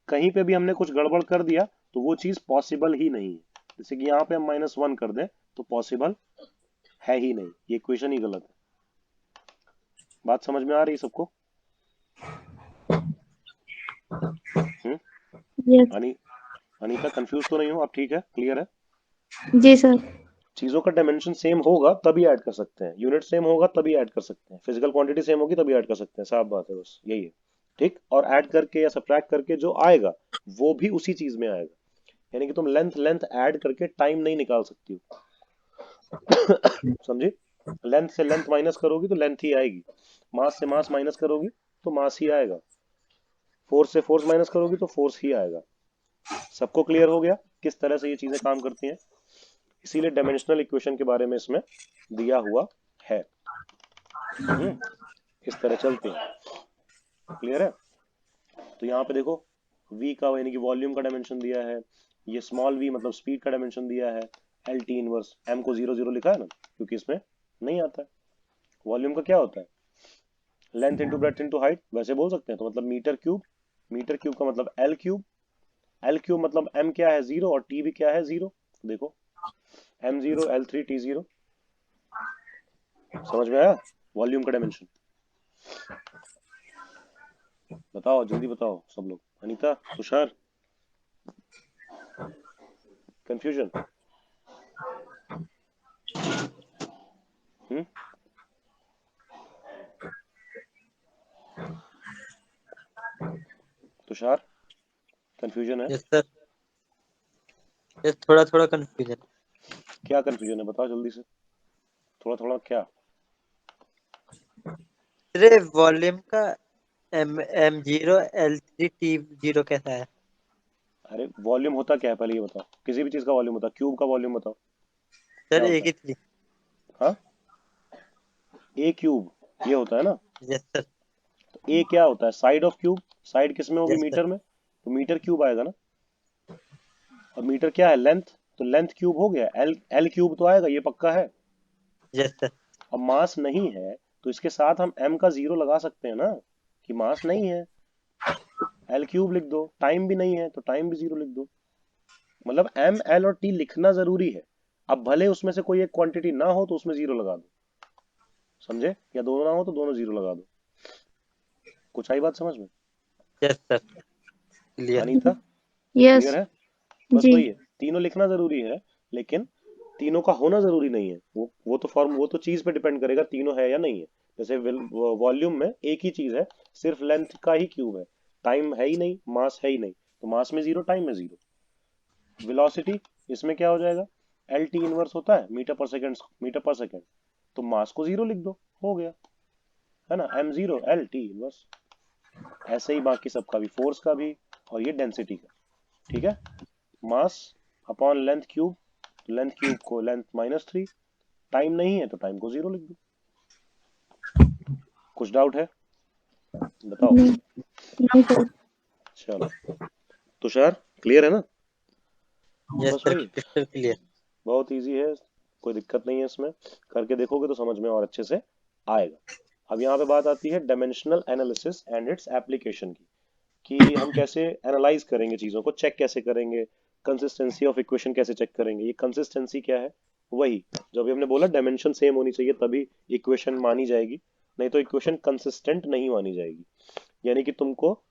कहीं पे भी हमने कुछ गड़बड़ कर दिया तो वो चीज पॉसिबल ही नहीं है। जैसे कि यहाँ पे हम -1 कर दें तो पॉसिबल है ही नहीं, ये इक्वेशन ही गलत है। बात समझ में आ रही है सबको? यस। अनीता कंफ्यूज तो नहीं हो? अब ठीक है, क्लियर है? जी सर। चीजों का डायमेंशन सेम होगा तभी ऐड कर सकते हैं, यूनिट सेम होगा तभी ऐड कर सकते हैं, फिजिकल क्वांटिटी सेम होगी तभी ऐड कर सकते हैं, साफ बात है, बस यही है। ठीक, और ऐड करके या सब्ट्रैक्ट करके जो आएगा वो भी उसी चीज में आएगा, यानी कि तुम लेंथ लेंथ ऐड करके टाइम नहीं निकाल सकती हो। समझी? लेंथ से लेंथ माइनस करोगी तो लेंथ ही आएगी, मास से मास माइनस करोगी तो मास ही आएगा, फोर्स से फोर्स माइनस करोगी तो फोर्स ही आएगा। सबको क्लियर हो गया किस तरह से ये चीजें काम करती हैं? इसीलिए डायमेंशनल इक्वेशन के बारे में इसमें दिया हुआ है। इस तरह चलते हैं। क्लियर है? तो यहाँ पे देखो v का यानी कि वॉल्यूम का डायमेंशन दिया है, ये स्मॉल v मतलब स्पीड का डायमेंशन दिया है, LT इनवर्स, m को 0 0 लिखा है ना क्योंकि इसमें नहीं आता है। वॉल्यूम का क्या होता है, length into breadth into height, वैसे बोल सकते हैं तो मतलब मीटर क्यूब, मीटर क्यूब का मतलब L क्यूब, L क्यूब मतलब m क्या है 0 और t भी क्या है 0। देखो m0 L3 T0, समझ में आया वॉल्यूम का डायमेंशन? बताओ जल्दी बताओ सब लोग, अनीता, तुषार, कंफ्यूजन? तुषार, कंफ्यूजन है? Yes sir. यस, थोड़ा थोड़ा कंफ्यूजन। क्या कंफ्यूजन है बताओ जल्दी से, थोड़ा थोड़ा क्या? अरे वॉल्यूम का M0 L3 T0 कैसा है? अरे वॉल्यूम होता क्या है पहले ये बताओ, किसी भी चीज का वॉल्यूम होता है, क्यूब का वॉल्यूम बताओ क्या सर होता एक है? ही थी। हाँ, ए क्यूब ये होता है ना। Yes sir. तो ए क्या होता है, साइड ऑफ क्यूब, साइड किस में होगी, यस सर। मीटर में, तो मीटर क्यूब आएगा ना, और मीटर क्या है, लेंथ, तो लेंथ क्यूब हो गया, एल एल क्यूब तो आएगा, ये पक्का है। Yes sir. अब मास नहीं है तो इसके साथ हम m का 0 लगा सकते हैं ना, कि मास नहीं है, एल क्यूब लिख दो, टाइम भी नहीं है तो टाइम भी 0 लिख दो, मतलब m l और t लिखना जरूरी है। अब भले उसमें से कोई एक क्वांटिटी ना हो तो उसमें 0 लगा दो, समझे, या दोनों ना हो तो दोनों 0 लगा दो। कुछ आई बात समझ में? Yes sir. Clear. Anita yes. Clear है? बस जी। वही है, तीनों लिखना जरूरी है, लेकिन तीनों का होना जरूरी नहीं है, वो तो फॉर्म, वो तो चीज पे डिपेंड करेगा तीनों है या नहीं है। जैसे वॉल्यूम में एक ही चीज है, सिर्फ लेंथ का ही क्यूब है, टाइम है ही नहीं, मास है ही नहीं, तो मास में 0 टाइम में 0। वेलोसिटी इसमें क्या हो जाएगा, एल टी इनवर्स होता है मीटर पर सेकंड, मीटर पर सेकंड, तो मास को 0 लिख दो, हो गया, है ना, m0 L T इनवर्स। ऐसे ही बाकी सबका भी, फोर्स का भी और ये डेंसिटी का। ठीक है, mass upon length cube length cube को लेंथ -3, टाइम नहीं है तो टाइम को 0 लिख दो। कुछ डाउट है बताओ। नहीं सर। चलो तुषार क्लियर है ना? यस बस सर, वही क्रिस्टल क्लियर। बहुत इजी है, कोई दिक्कत नहीं है इसमें, करके देखोगे तो समझ में और अच्छे से आएगा। अब यहाँ पे बात आती है dimensional analysis and its application की, कि हम कैसे एनालाइज करेंगे चीजों को, चेक कैसे करेंगे, कंसिस्टेंसी ऑफ इक्वेशन कैसे चेक करेंगे। ये कंसिस्टेंसी क्या है? वही जो अभी हमने बोला, डायमेंशन सेम होनी चाहिए तभी इक्वेशन मानी जाएगी, नहीं तो इक्वेशन कंसिस्टेंट नहीं मानी जाएगी। यानी कि तुमको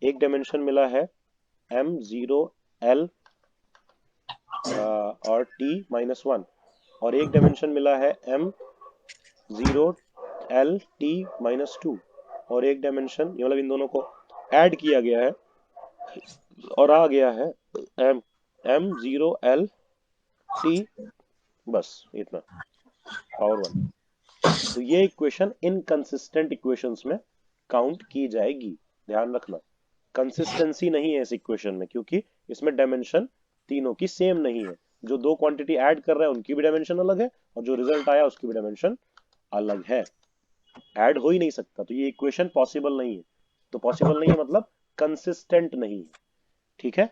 एक डायमेंशन मिला है m0l और t-1, और एक डायमेंशन मिला है m0l t-2, और एक डायमेंशन ये मतलब इन दोनों को ऐड किया गया है और आ गया है m0l t, बस इतना, पावर 1। तो ये इक्वेशन इनकंसिस्टेंट इक्वेशंस में काउंट की जाएगी। ध्यान रखना, कंसिस्टेंसी नहीं है इस इक्वेशन में, क्योंकि इसमें डायमेंशन तीनों की सेम नहीं है। जो दो क्वांटिटी ऐड कर रहे हैं उनकी भी डायमेंशन अलग है, और जो रिजल्ट आया उसकी भी डायमेंशन अलग है, ऐड हो ही नहीं सकता। तो ये इक्वेशन पॉसिबल नहीं है। तो पॉसिबल नहीं है मतलब कंसिस्टेंट नहीं है। ठीक है,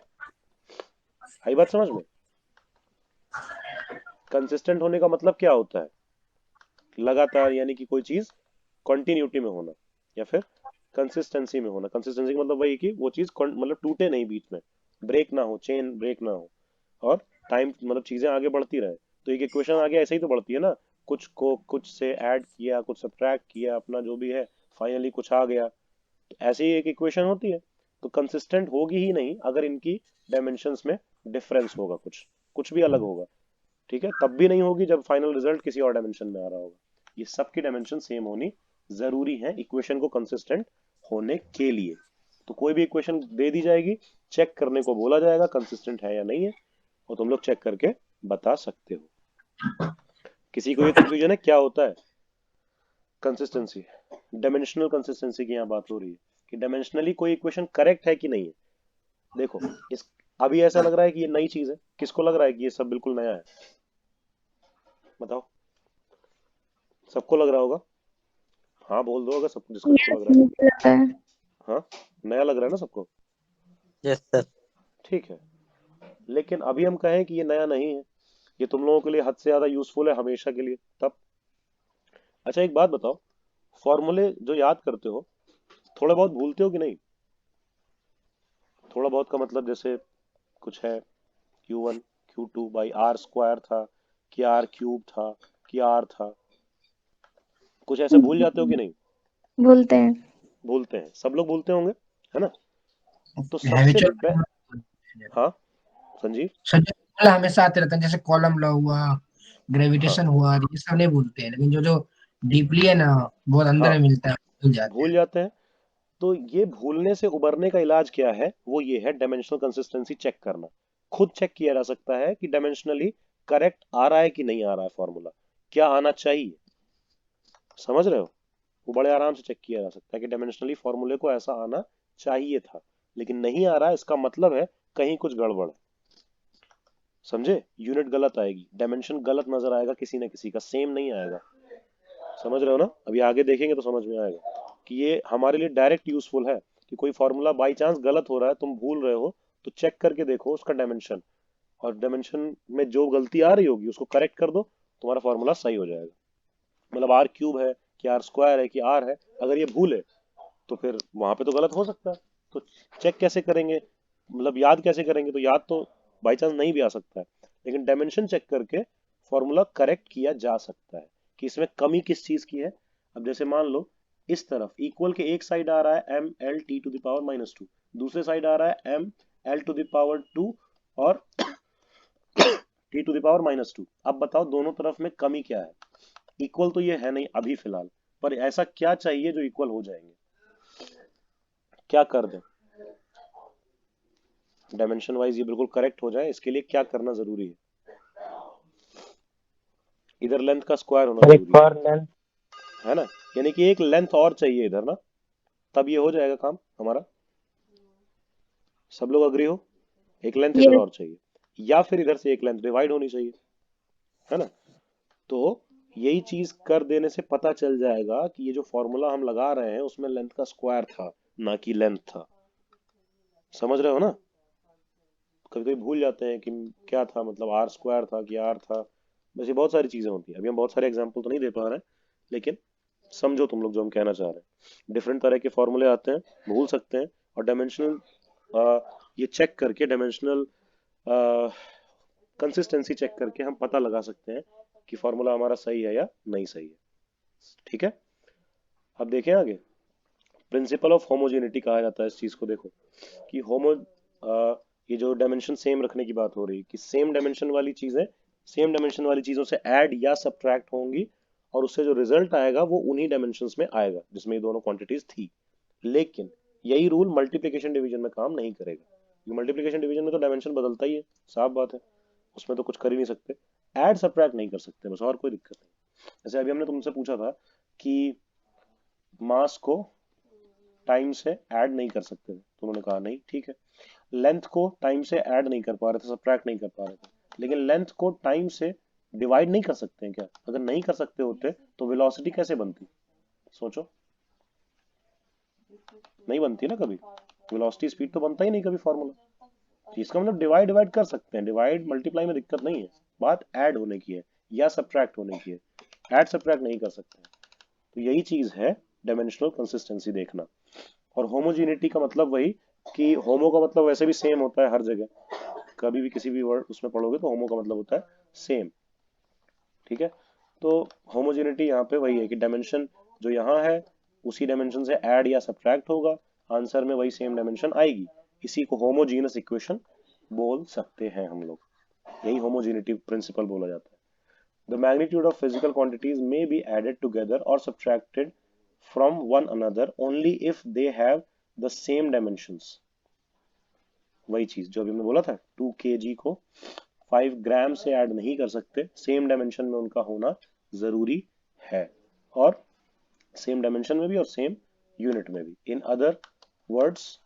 आई बात समझ में? कंसिस्टेंट होने का मतलब क्या होता है? लगातार, यानी कि कोई चीज कंटिन्यूटी में होना, या फिर कंसिस्टेंसी में होना। कंसिस्टेंसी का मतलब वही कि वो चीज मतलब टूटे नहीं, बीच में ब्रेक ना हो, चेन ब्रेक ना हो, और टाइम मतलब चीजें आगे बढ़ती रहे। तो एक इक्वेशन आगे ऐसे ही तो बढ़ती है ना, कुछ को कुछ से ऐड किया, कुछ सब्ट्रैक्ट किया, अपना जो भी है, फाइनली कुछ आ गया। तो ऐसे ही एक इक्वेशन होती है। तो कंसिस्टेंट होगी ही नहीं अगर इनकी डायमेंशंस में डिफरेंस होगा, कुछ कुछ भी अलग होगा। ठीक है, तब भी नहीं होगी जब फाइनल रिजल्ट किसी और डायमेंशन में आ रहा होगा। ये सब की डायमेंशन सेम होनी जरूरी है इक्वेशन को कंसिस्टेंट होने के लिए। तो कोई भी इक्वेशन दे दी जाएगी, चेक करने को बोला जाएगा कंसिस्टेंट है या नहीं है, और तुम लोग चेक करके बता सकते हो। किसी को ये कंफ्यूजन है क्या होता है कंसिस्टेंसी? डायमेंशनल कंसिस्टेंसी की यहाँ बात हो रही है कि डायमेंशनली कोई इक्वेशन करेक्ट है कि नहीं है। देखो इस अभी ऐसा लग रहा है कि ये नई चीज है, किसको लग रहा है कि ये सब बिल्कुल नया है? बताओ, सबको लग रहा होगा? हाँ बोल दो अगर सब जिसको जिसको लग रहा है। मुझे लगता है। हाँ, नया लग रहा है ना सबको? Yes sir. ठीक है, लेकिन अभी हम कहें कि ये नया नहीं है, ये तुम लोगों के लिए हद से ज्यादा यूजफुल है हमेशा के लिए, तब। अच्छा एक बात बताओ, फॉर्मूले जो याद करते हो थोड़ा बहुत भूलते हो कि नहीं? थोड़ा बहुत का मतलब जैसे कुछ है Q1 Q2 by are square था, कि आर क्यूब था, कि आर था, कुछ ऐसे भूल जाते हो कि नहीं? बोलते हैं। भूलते हैं, सब लोग भूलते होंगे, है ना? तो सबसे हैबिचुअल हाँ संजीव, सब्जेक्ट हमेशा आते रहते हैं, जैसे कॉलम लॉ हुआ, हाँ ग्रेविटेशन हुआ, ये सब नहीं भूलते हैं, लेकिन जो जो डीपली है ना, बहुत अंदर हाँ में मिलता है, भूल जाते भूल हैं। जाते हैं। तो ये भूलने से उबरने का इलाज क्या है? वो ये है डायमेंशनल कंसिस्टेंसी चेक करना। खुद चेक किया जा सकता है कि डायमेंशनली करेक्ट आ रहा है कि नहीं आ रहा है फॉर्मूला, क्या आना चाहिए। समझ रहे हो? वो बड़े आराम से चेक किया जा सकता है कि डायमेंशनली फॉर्मूले को ऐसा आना चाहिए था, लेकिन नहीं आ रहा है, इसका मतलब है कहीं कुछ गड़बड़ है। समझे? यूनिट गलत आएगी, डायमेंशन गलत नजर आएगा, किसी ना किसी का सेम नहीं आएगा। समझ रहे हो ना? अभी आगे देखेंगे तो समझ में आएगा कि ये हमारे लिए डायरेक्ट यूजफुल है, कि कोई फॉर्मूला बाई चांस गलत हो रहा है, तुम भूल रहे हो, तो चेक करके देखो उसका डायमेंशन, और डायमेंशन में जो गलती आ रही होगी उसको करेक्ट कर दो, तुम्हारा फॉर्मूला सही हो जाएगा। मतलब आर क्यूब है कि आर स्क्वायर है कि आर है, अगर ये भूल है तो फिर वहां पे तो गलत हो सकता है। तो चेक कैसे करेंगे, मतलब याद कैसे करेंगे? तो याद तो बाई चांस नहीं भी आ सकता है, लेकिन डायमेंशन चेक करके फॉर्मूला करेक्ट किया जा सकता है कि इसमें कमी किस चीज की है। अब जैसे मान लो इस तरफ इक्वल के एक साइड आ रहा है M L T to the power -2, दूसरे साइड आ रहा है M L to the power 2 और टी टू द पावर -2। अब बताओ दोनों तरफ में कमी क्या है? इक्वल तो ये है नहीं अभी फिलहाल, पर ऐसा क्या चाहिए जो इक्वल हो जाएंगे? क्या कर दें डायमेंशन वाइज ये बिल्कुल करेक्ट हो जाए, इसके लिए क्या करना जरूरी है? इधर लेंथ का स्क्वायर होना सर एक जरूरी और लेंथ। है ना? यानी कि एक लेंथ और चाहिए इधर ना, तब ये हो जाएगा काम हमारा। सब लोग अग्री हो? एक लेंथ इधर ये और चाहिए। या फिर इधर से एक लेंथ डिवाइड होनी चाहिए, है ना। तो यही चीज कर देने से पता चल जाएगा कि ये जो फॉर्मूला हम लगा रहे हैं उसमें लेंथ का स्क्वायर था, ना कि लेंथ था। समझ रहे हो ना। कभी कभी भूल जाते हैं कि क्या था, मतलब आर स्क्वायर था कि आर था। वैसे बहुत सारी चीजें होती हैं, अभी हम बहुत सारे एग्जाम्पल तो नहीं दे पा रहे हैं, लेकिन समझो तुम लोग जो हम कहना चाह रहे हैं। डिफरेंट तरह के फॉर्मूले आते हैं, भूल सकते हैं। और डायमेंशनल ये चेक करके, डायमेंशनल कंसिस्टेंसी चेक करके हम पता लगा सकते हैं कि फॉर्मूला हमारा सही है या नहीं सही है। ठीक है, अब देखें आगे। प्रिंसिपल ऑफ होमोजेनिटी कहा जाता है इस चीज को। देखो कि ये जो डायमेंशन सेम रखने की बात हो रही है, कि सेम डायमेंशन वाली चीजें सेम डायमेंशन वाली चीजों से ऐड या सब्ट्रैक्ट होंगी, और उससे जो रिजल्ट आएगा वो उन्हीं डायमेंशंस में आएगा जिसमें ये दोनों क्वांटिटीज थी। लेकिन यही रूल मल्टीप्लिकेशन डिवीजन में काम नहीं करेगा। मल्टीप्लिकेशन डिवीजन में तो डायमेंशन बदलता ही है, साफ बात है, उसमें तो कुछ कर ही नहीं सकते। ऐड सब्ट्रैक्ट नहीं कर सकते बस, और कोई दिक्कत नहीं। जैसे अभी हमने तुमसे पूछा था कि मास को टाइम से ऐड नहीं कर सकते थे, तो उन्होंने कहा नहीं, ठीक है। लेंथ को टाइम से ऐड नहीं कर पा रहे थे, सब्ट्रैक्ट नहीं कर पा रहे थे, लेकिन लेंथ को टाइम से डिवाइड नहीं कर सकते हैं क्या? अगर नहीं कर सकते होते तो वेलोसिटी कैसे बनती? सोचो, नहीं बनती ना कभी। वेलोसिटी स्पीड तो बनता ही नहीं कभी फॉर्मूला। इसका मतलब डिवाइड डिवाइड कर सकते हैं, डिवाइड मल्टीप्लाई में दिक्कत नहीं है, बात ऐड होने की है या सब्ट्रैक्ट होने की है। ऐड सब्ट्रैक्ट नहीं कर सकते हैं। तो यही चीज है डायमेंशनल कंसिस्टेंसी देखना। और होमोजेनिटी का मतलब वही कि होमो का मतलब वैसे भी सेम होता है हर जगह, कभी भी किसी भी वर्ड उसमें पढ़ोगे तो होमो का मतलब होता है सेम। ठीक है, तो होमोजेनिटी यहाँ पे वही है कि डायमेंशन जो यहाँ है उसी डायमेंशन से ऐड या सब्ट्रैक्ट होगा, आंसर में वही सेम डायमेंशन आएगी। इसी को होमोजीनस इक्वेशन बोल सकते हैं हम लोग। यही होमोजेनिटी प्रिंसिपल बोला जाता है। The magnitude of physical quantities may be added together or subtracted from one another only if they have the same dimensions. वही चीज जो अभी हमने बोला था, 2 kg को 5 ग्राम से ऐड नहीं कर सकते, सेम डायमेंशन में उनका होना जरूरी है, और सेम डायमेंशन में भी और सेम यूनिट में भी। In other words,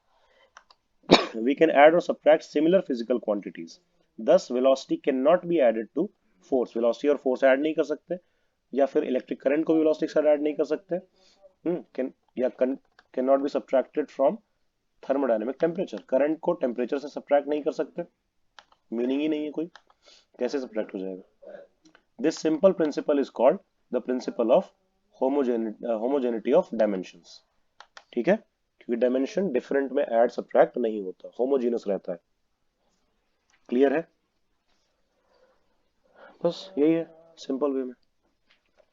we can add or subtract similar physical quantities. Thus, velocity cannot be added to force. Velocity और force ऐड नहीं कर सकते, या फिर इलेक्ट्रिक करंट को भी वेलोसिटी के साथ ऐड नहीं कर सकते। Can not be subtracted from thermodynamic temperature. Current को टेम्परेचर से सब्ट्रैक्ट नहीं कर सकते, मीनिंग ही नहीं है कोई, कैसे सब्ट्रैक्ट हो जाएगा। This simple principal is called the principle of homogeneity of dimensions. ठीक है, क्योंकि डायमेंशन डिफरेंट में ऐड सब्ट्रैक्ट नहीं होता, होमोजीनस रहता है। क्लियर है? बस यही है सिंपल वे में।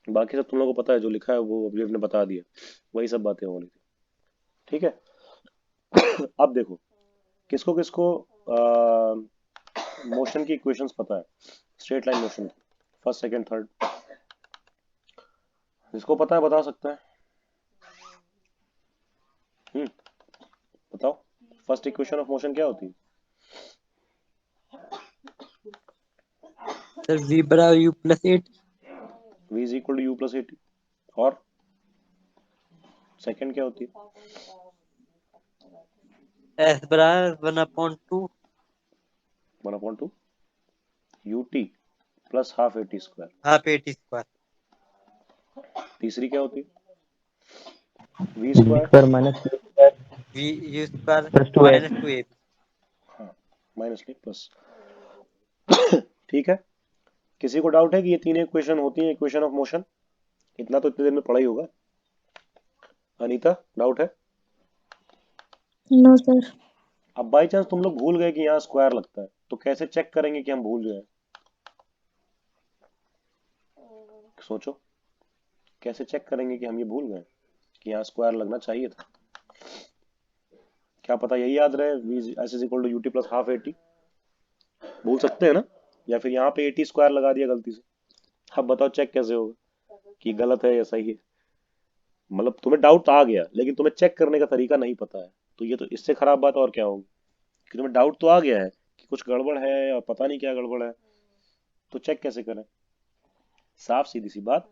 बाकी सब तुम लोगों को पता है, जो लिखा है वो अभी हमने बता दिया, वही सब बातें हो रही थी। ठीक है, अब देखो किसको किसको मोशन की इक्वेशंस पता है, स्ट्रेट लाइन मोशन की, फर्स्ट सेकंड थर्ड, जिसको पता है बता सकता है। बताओ, फर्स्ट इक्वेशन ऑफ मोशन क्या होती है? सर v बराबर u plus 8। v is equal to U plus 80। और सेकंड क्या होती है? s बराबर 1/2 1/2 ut plus half 80 square. Half 80 square. तीसरी क्या होती है? v v square square minus u square v u square plus 2a minus 2ab। हाँ, माइनस नहीं प्लस। ठीक है, किसी को डाउट है कि ये तीन इक्वेशन होती हैं इक्वेशन ऑफ मोशन? इतना तो इतने देर में पढ़ा ही होगा। अनीता, डाउट है? No sir. अब बाई चांस तुम लोग भूल गए कि यहाँ स्क्वायर लगता है, तो कैसे चेक करेंगे कि हम भूल गए? सोचो, कैसे चेक करेंगे कि हम ये भूल गए कि यहाँ स्क्वायर लगना चाहिए था? क्या पता यही याद रहे, v is equal to ut plus half 80। भूल सकते हैं ना, या फिर यहाँ पे 80 स्क्वायर लगा दिया गलती से। अब बताओ चेक कैसे होगा कि गलत है या सही है? मतलब तुम्हें डाउट आ गया, लेकिन तुम्हें चेक करने का तरीका नहीं पता है, तो ये तो इससे खराब बात और क्या होगी कि तुम्हें डाउट तो आ गया है कि कुछ गड़बड़ है और पता नहीं क्या गड़बड़ है, तो चेक कैसे करें? साफ सीधी सी बात,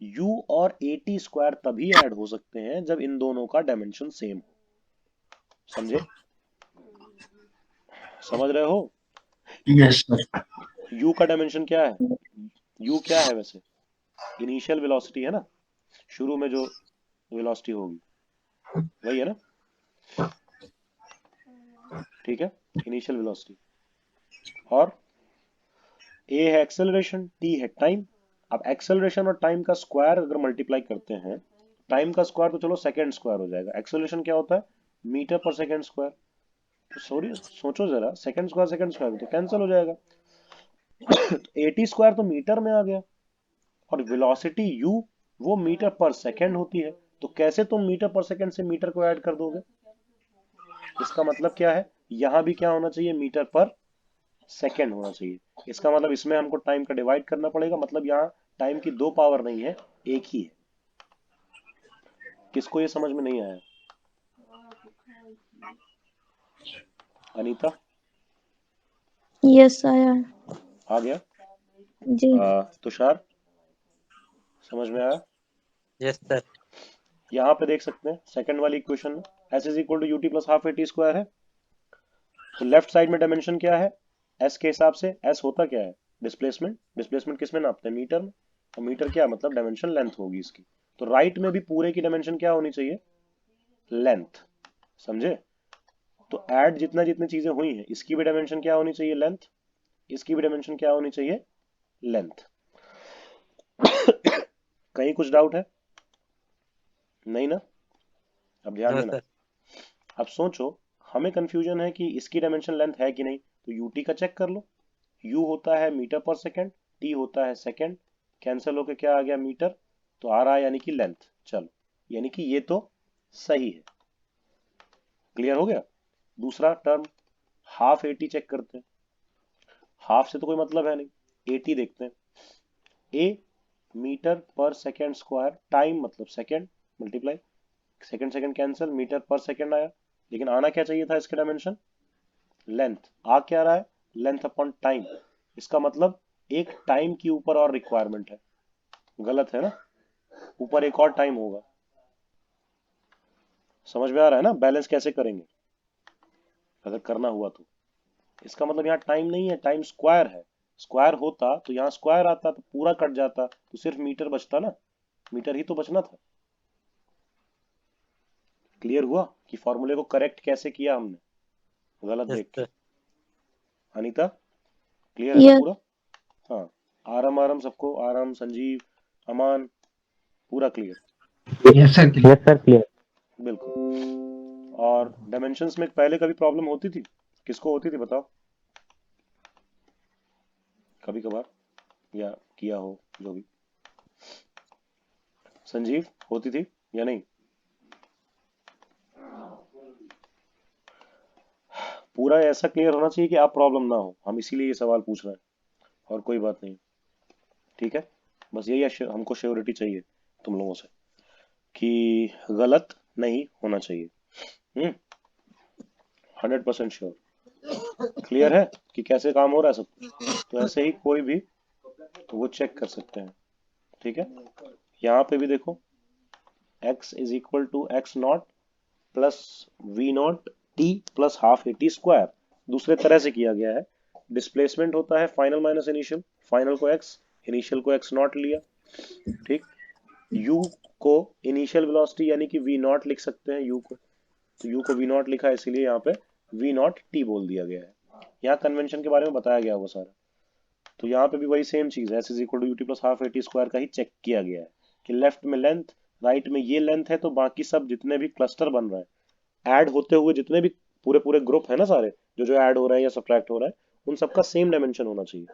u और 80 स्क्वायर तभी ऐड हो सकते हैं जब इन दोनों का डायमेंशन सेम हो। समझे? समझ रहे हो? Yes sir. u का डायमेंशन क्या है? u क्या है वैसे? इनिशियल वेलोसिटी है ना, शुरू में जो वेलोसिटी होगी वही है ना, ठीक है, इनिशियल वेलोसिटी। और a है एक्सेलरेशन, t है टाइम। अब एक्सेलरेशन और टाइम का स्क्वायर अगर मल्टीप्लाई करते हैं, टाइम का स्क्वायर तो चलो सेकंड स्क्वायर हो जाएगा, एक्सेलरेशन क्या होता है? मीटर पर सेकंड स्क्वायर। तो सॉरी सोचो जरा, सेकंड स्क्वायर तो कैंसिल हो जाएगा। तो 80 स्क्वायर तो मीटर में आ गया, और वेलोसिटी u वो मीटर पर सेकंड होती है, तो कैसे तुम मीटर पर सेकंड से मीटर को ऐड कर दोगे? इसका मतलब क्या है, यहां भी क्या होना चाहिए? मीटर पर सेकंड होना चाहिए। इसका मतलब इसमें हमको टाइम का डिवाइड करना पड़ेगा, मतलब यहाँ टाइम की दो पावर नहीं है, एक ही है। किसको ये समझ में नहीं आया? अनीता यस आया। आ गया? जी। तुषार समझ में आया? Yes sir. यहाँ पे देख सकते हैं सेकंड वाली इक्वेशन में s is equal to UT plus half A T square है, तो लेफ्ट साइड में डायमेंशन क्या है? s के हिसाब से s होता क्या है? डिस्प्लेसमेंट। डिस्प्लेसमेंट किस में नापते हैं? मीटर में। और मीटर क्या मतलब डायमेंशन लेंथ होगी इसकी। तो राइट में भी पूरे की डायमेंशन क्या होनी चाहिए? लेंथ। समझे? तो ऐड जितना जितनी चीजें हुई हैं, इसकी भी डायमेंशन क्या होनी चाहिए? लेंथ। इसकी भी डायमेंशन क्या होनी चाहिए? लेंथ। कहीं कुछ डाउट है? नहीं ना? अब ध्यान नो देना। सर। अब सोचो, हमें कंफ्यूजन है कि इसकी डायमेंशन लेंथ है कि नहीं, तो यूटी का चेक कर लो। u होता है मीटर पर सेकंड, t होता है सेकंड, कैंसिल होके क्या आ गया? मीटर। तो आ रहा है यानी कि लेंथ। चलो, यानी कि ये तो सही है। क्लियर हो गया? दूसरा टर्म हाफ एटी चेक करते हैं। हाफ से तो कोई मतलब है नहीं, एटी देखते हैं। ए मीटर पर सेकंड स्क्वायर, टाइम मतलब second, multiply second second cancel, metre पर सेकंड आया। लेकिन आना क्या चाहिए था इसके डायमेंशन? लेंथ। आ क्या रहा है? Length upon time. इसका मतलब एक टाइम की ऊपर और रिक्वायरमेंट है। गलत है ना, ऊपर एक और टाइम होगा। समझ में आ रहा है ना बैलेंस कैसे करेंगे अगर करना हुआ तो? इसका मतलब यहाँ टाइम नहीं है, टाइम स्क्वायर है। स्क्वायर होता तो यहाँ स्क्वायर आता तो पूरा कट जाता, तो सिर्फ मीटर बचता ना, मीटर ही तो बचना था। क्लियर हुआ कि फॉर्मूले को करेक्ट कैसे किया हमने, गलत यस देख के? सर। अनीता क्लियर है ना यस। पूरा? हाँ, आराम आराम सबको, आराम, संजीव, अमान, पूरा clear? Yes sir. Yes sir, clear. बिल्कुल। और डायमेंशंस में पहले कभी प्रॉब्लम होती थी? किसको होती थी बताओ? कभी कभार, या किया हो जो भी। संजीव होती थी या नहीं? पूरा ऐसा क्लियर होना चाहिए कि आप प्रॉब्लम ना हो, हम इसीलिए ये सवाल पूछ रहे हैं, और कोई बात नहीं। ठीक है, बस यही हमको श्योरिटी चाहिए तुम लोगों से कि गलत नहीं होना चाहिए। 100% श्योर। क्लियर है कि कैसे काम हो रहा है सब कुछ? तो ऐसे ही कोई भी वो चेक कर सकते हैं। ठीक है, यहाँ पे भी देखो, x is equal to X naught plus V naught T plus half A T square. दूसरे तरह से किया गया है। डिस्प्लेसमेंट होता है फाइनल माइनस इनिशियल, फाइनल को x, इनिशियल को x नॉट लिया। ठीक, u को इनिशियल वेलोसिटी यानी कि v नॉट लिख सकते हैं u को, तो u को v नॉट लिखा है, इसीलिए यहाँ पे v नॉट t बोल दिया गया है। यहाँ कन्वेंशन के बारे में बताया गया वो सारा। तो यहाँ पे भी वही सेम चीज है, s is equal to UT plus half A T square का ही चेक किया गया है कि लेफ्ट में लेंथ, राइट में ये लेंथ है, तो बाकी सब जितने भी क्लस्टर बन रहे हैं, ऐड होते हुए जितने भी पूरे पूरे ग्रुप है ना सारे, जो जो ऐड हो रहा है या सब्ट्रैक्ट हो रहा है, उन सबका सेम डायमेंशन होना चाहिए।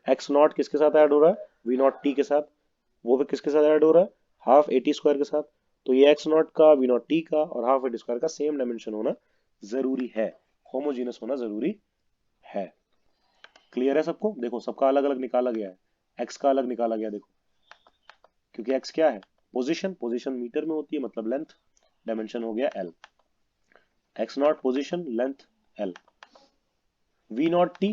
एक्स नॉट किसके साथ ऐड हो रहा है? वी नॉट टी के साथ। वो भी किसके साथ ऐड हो रहा है? हाफ ए टी स्क्वायर के साथ। तो ये एक्स नॉट का, वी नॉट टी का और हाफ ए टी स्क्वायर का सेम डायमेंशन होना जरूरी है, होमोजीनस होना जरूरी है। क्लियर है सबको? देखो सबका अलग अलग निकाला गया है, एक्स का अलग निकाला गया देखो, क्योंकि एक्स क्या है? पोजीशन, पोजीशन मीटर में होती है मतलब लेंथ, डायमेंशन हो गया L. X naught position, length L. V naught T,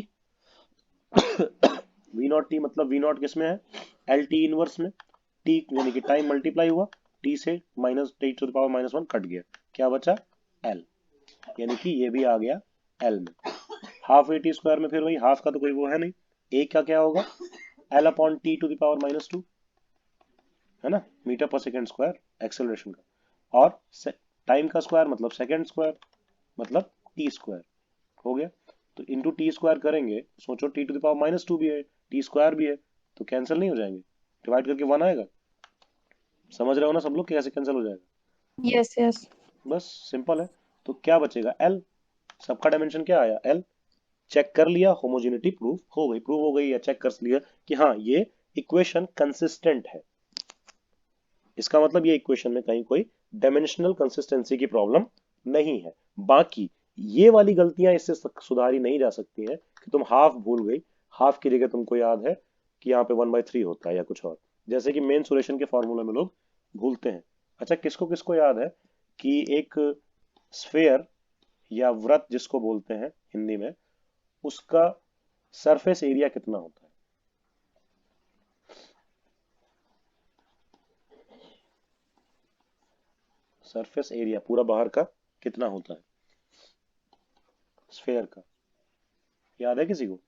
V naught T मतलब वी नॉट किस में है? एल टी इनवर्स में। टी यानी कि टाइम मल्टीप्लाई हुआ, टी से माइनस T to the power -1 cut गया, क्या बचा? एल, यानी कि ये भी आ गया एल में। हाफ ए टी स्क्वायर में फिर वही हाफ का तो कोई वो है नहीं, ए का क्या होगा, L upon T to the power -2, है ना, मीटर पर सेकेंड स्क्वायर एक्सेलरेशन का, और टाइम का स्क्वायर मतलब सेकेंड स्क्वायर मतलब टी स्क्वायर, हो गया। तो इंटू टी स्क्वायर करेंगे, सोचो टी टू द पावर -2 भी है, टी स्क्वायर भी है, तो कैंसिल नहीं हो जाएंगे, डिवाइड करके 1 आएगा। समझ रहे हो ना सब लोग कैसे कैंसिल हो जाएगा? Yes yes. बस सिंपल है। तो क्या बचेगा, एल, सबका डायमेंशन क्या आया, एल। चेक कर लिया, होमोजेनिटी प्रूव हो गई, या चेक कर लिया कि हाँ ये इक्वेशन कंसिस्टेंट है, इसका मतलब ये इक्वेशन में कहीं कोई डायमेंशनल कंसिस्टेंसी की प्रॉब्लम नहीं है। बाकी ये वाली गलतियां इससे सुधारी नहीं जा सकती हैं कि तुम हाफ भूल गई, हाफ की जगह तुमको याद है कि यहाँ पे 1/3 होता है या कुछ और, जैसे कि मेन सुरेशन के फॉर्मूला में लोग भूलते हैं। अच्छा, किसको किसको याद है कि एक स्फेयर या वृत्त जिसको बोलते हैं हिंदी में, उसका सरफेस एरिया कितना होता है? सरफेस एरिया पूरा बाहर का कितना होता है स्फेयर का, याद है किसी को?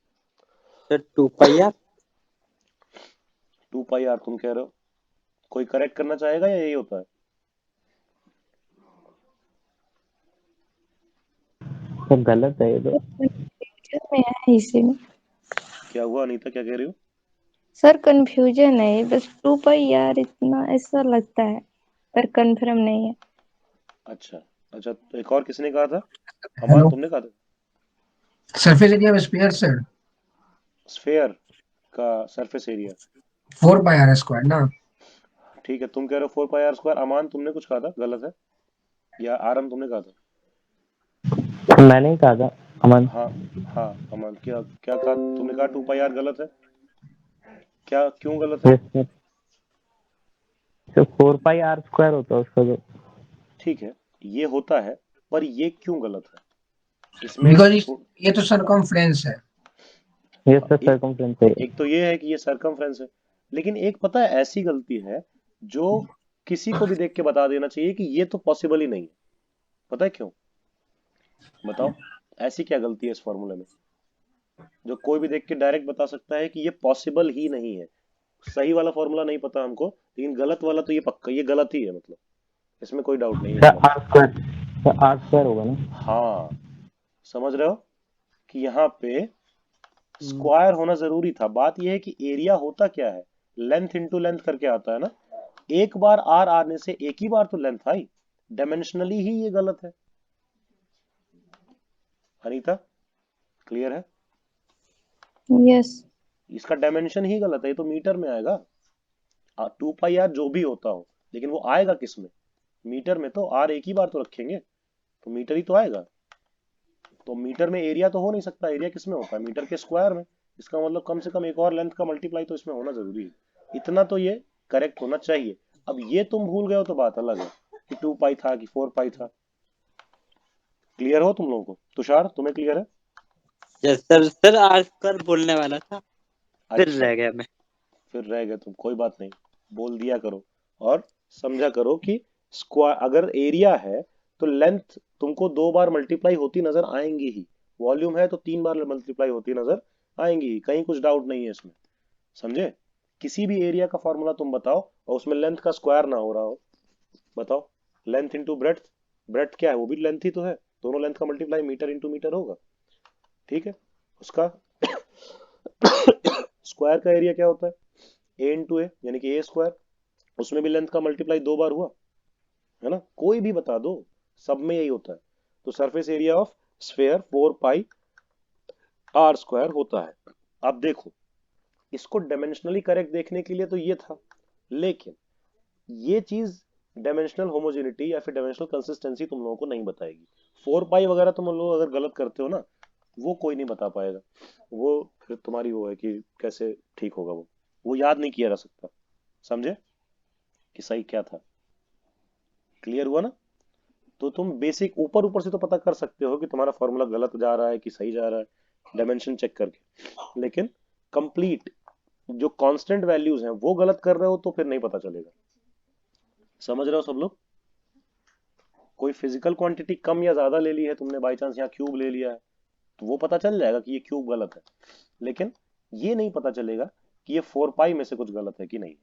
Sir 2 pi R. 2 pi R तुम कह रहे हो, कोई करेक्ट करना चाहेगा या यही होता है? तो गलत है ये तो। कंफ्यूजन में है इसी में। क्या हुआ अनीता, क्या कह रही हो? सर कंफ्यूजन है, बस 2 पाई यार इतना ऐसा लगता है, पर कंफर्म नहीं है। अच्छा अच्छा, तो एक और किसने कहा था, अमान हेलो, तुमने कहा था? Surface area of sphere sir, sphere का सरफेस एरिया, 4 पाई r² ना। ठीक है, तुम कह रहे हो 4 पाई आर स्क्वायर। अमान तुमने कुछ कहा था, गलत है, या आरम तुमने कहा था? मैंने ही कहा था, अमन। हाँ हाँ, अमान क्या क्या कहा तुमने? कहा 2 पाई आर गलत है, क्या क्यों गलत है? यस सर, तो 4 पाई r² होता है उसका जो। ठीक है, ये होता है, पर ये क्यों गलत है इसमें बिकॉज ये तो सरकमफ्रेंस है। यस सर, एक सर्कमफ्रेंस है। एक तो ये है कि ये सरकमफ्रेंस है, लेकिन एक पता है ऐसी गलती है जो किसी को भी देख के बता देना चाहिए कि ये तो पॉसिबल ही नहीं है। पता है क्यों? बताओ, ऐसी क्या गलती है इस फॉर्मूले में जो कोई भी देख के डायरेक्ट बता सकता है कि ये पॉसिबल ही नहीं है? सही वाला फॉर्मूला नहीं पता हमको, लेकिन गलत वाला तो ये पक्का, ये गलत ही है, मतलब इसमें कोई डाउट नहीं है सर इसमें। r² होगा ना। हाँ, समझ रहे हो कि यहाँ पे स्क्वायर होना जरूरी था। बात यह है कि एरिया होता क्या है, लेंथ इंटू लेंथ करके आता है ना, एक बार आर आने से एक ही बार तो लेंथ आई, डायमेंशनली ही ये गलत है। अनीता, क्लियर है? यस। इसका डायमेंशन ही गलत है, ये तो मीटर में आएगा। 2 पाई आर जो भी होता हो, लेकिन वो आएगा किस में, मीटर में। तो आर एक ही बार तो रखेंगे, तो मीटर ही तो आएगा। तो मीटर में एरिया तो हो नहीं सकता, एरिया किस में होता है, मीटर के स्क्वायर में। इसका मतलब कम से कम एक और लेंथ का मल्टीप्लाई तो इसमें होना जरूरी है, इतना तो ये करेक्ट होना चाहिए। अब ये तुम भूल गए हो तो बात अलग है कि 2 पाई था कि 4 पाई था। क्लियर हो तुम लोगों को? तुषार, तुम्हें क्लियर है? यस सर, सर R² बोलने वाला था, फिर अच्छा, रह गया मैं। फिर रह गए तुम, कोई बात नहीं, बोल दिया करो। और समझा करो कि स्क्वायर अगर एरिया है तो लेंथ तुमको 2 बार मल्टीप्लाई होती नजर आएंगी ही, वॉल्यूम है तो 3 बार मल्टीप्लाई होती नजर आएंगी ही, कहीं कुछ डाउट नहीं है इसमें। समझे? किसी भी एरिया का फॉर्मूला तुम बताओ और उसमें लेंथ का स्क्वायर ना हो रहा हो, बताओ, लेंथ इंटू ब्रेड्थ, ब्रेड्थ क्या है, वो भी लेंथ ही तो है, दोनों लेंथ का मल्टीप्लाई मीटर इंटू मीटर होगा, ठीक है। उसका स्क्वायर का एरिया क्या होता है, ए इंटू ए, यानी कि ए स्क्वायर, उसमें भी लेंथ का मल्टीप्लाई 2 बार हुआ, है ना, कोई भी बता दो, सब में यही होता है। तो surface area of sphere 4 pi R square होता है। अब देखो, इसको डायमेंशनली करेक्ट देखने के लिए तो ये था, लेकिन ये चीज डायमेंशनल होमोजेनिटी या फिर डायमेंशनल कंसिस्टेंसी तुम लोगों को नहीं बताएगी। 4 पाई वगैरह तुम लोग अगर गलत करते हो ना, वो कोई नहीं बता पाएगा, वो फिर तुम्हारी वो है कि कैसे ठीक होगा, वो याद नहीं किया जा सकता। समझे कि सही क्या था? क्लियर हुआ ना? तो तुम बेसिक ऊपर ऊपर से तो पता कर सकते हो कि तुम्हारा फॉर्मूला गलत जा रहा है कि सही जा रहा है डायमेंशन चेक करके, लेकिन कंप्लीट जो कांस्टेंट वैल्यूज हैं वो गलत कर रहे हो तो फिर नहीं पता चलेगा। समझ रहे हो सब लोग? कोई फिजिकल क्वांटिटी कम या ज्यादा ले ली है तुमने, बाई चांस यहाँ क्यूब ले लिया है, तो वो पता चल जाएगा कि ये क्यूब गलत है, लेकिन ये नहीं पता चलेगा कि ये 4 पाई में से कुछ गलत है कि नहीं।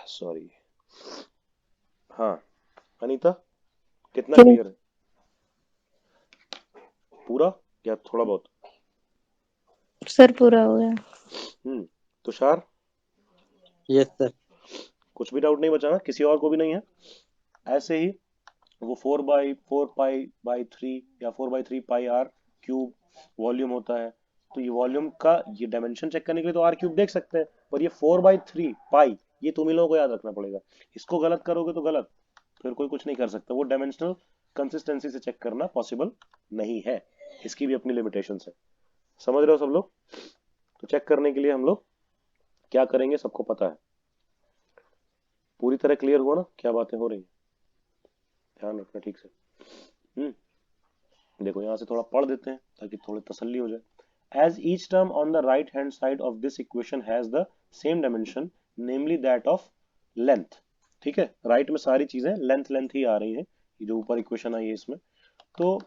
सॉरी। हाँ अनीता, कितना फिर क्लियर है? पूरा या थोड़ा बहुत? सर पूरा हो गया। Tushar, yes sir. कुछ भी डाउट नहीं बचा ना? किसी और को भी नहीं है? ऐसे ही वो 4/4 पाई/3 या 4/3 पाई आर क्यूब वॉल्यूम होता है, तो ये वॉल्यूम का ये डायमेंशन चेक करने के लिए तो आर क्यूब देख सकते हैं, पर ये 4/3 पाई, ये तुम ही लोगों को याद रखना पड़ेगा। इसको गलत करोगे तो गलत, फिर कोई कुछ नहीं कर सकता। वो डायमेंशनल कंसिस्टेंसी से चेक करना पॉसिबल नहीं है, इसकी भी अपनी लिमिटेशंस है। समझ रहे हो सब लोग? तो चेक करने के लिए हम लोग क्या करेंगे, सबको पता है। पूरी तरह क्लियर हुआ ना क्या बातें हो रही हैं? ध्यान रखना ठीक से। देखो यहां से थोड़ा पढ़ देते हैं ताकि थोड़ी तसल्ली हो जाए। As each term on the right hand side of this equation has the same dimension, namely that of length. ठीक है, राइट में सारी चीजें लेंथ लेंथ ही आ रही हैं, ये जो ऊपर इक्वेशन आई है इसमें। तो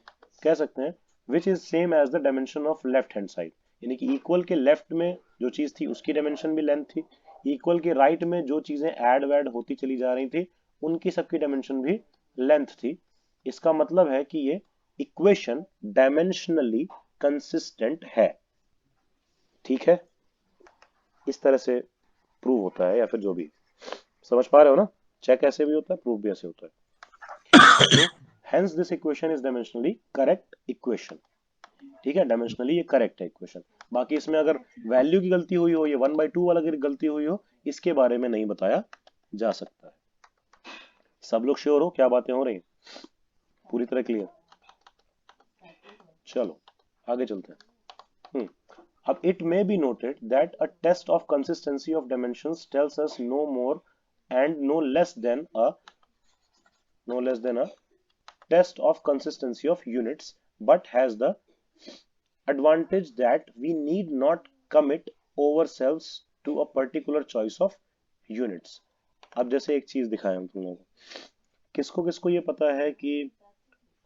कह सकते हैं which is same as the dimension of left hand side, यानी कि इक्वल के लेफ्ट में जो चीज थी उसकी डायमेंशन भी लेंथ थी, इक्वल के राइट में जो चीजें ऐड वैड होती चली जा रही थी उनकी सबकी डायमेंशन भी लेंथ थी। इसका मतलब है कि ये इक्वेशन डायमेंशनली कंसिस्टेंट है। ठीक है, इस तरह से प्रूव होता है, या फिर जो भी। समझ पा रहे हो ना? चेक ऐसे भी होता है, प्रूव भी ऐसे होता है। तो hence this equation is dimensionally correct equation. ठीक है, डायमेंशनली ये करेक्ट है इक्वेशन। बाकी इसमें अगर वैल्यू की गलती हुई हो, ये 1/2 वाला की गलती हुई हो, इसके बारे में नहीं बताया जा सकता है। सब लोग श्योर हो क्या बातें हो रही? पूरी तरह क्लियर? चलो आगे चलते हैं। अब it may be noted that a test of consistency of dimensions tells us no more and no less than a test of consistency of units, but has the advantage that we need not commit ourselves to a particular choice of units. अब जैसे एक चीज दिखाया हम तुम लोगों को, किसको किसको ये पता है कि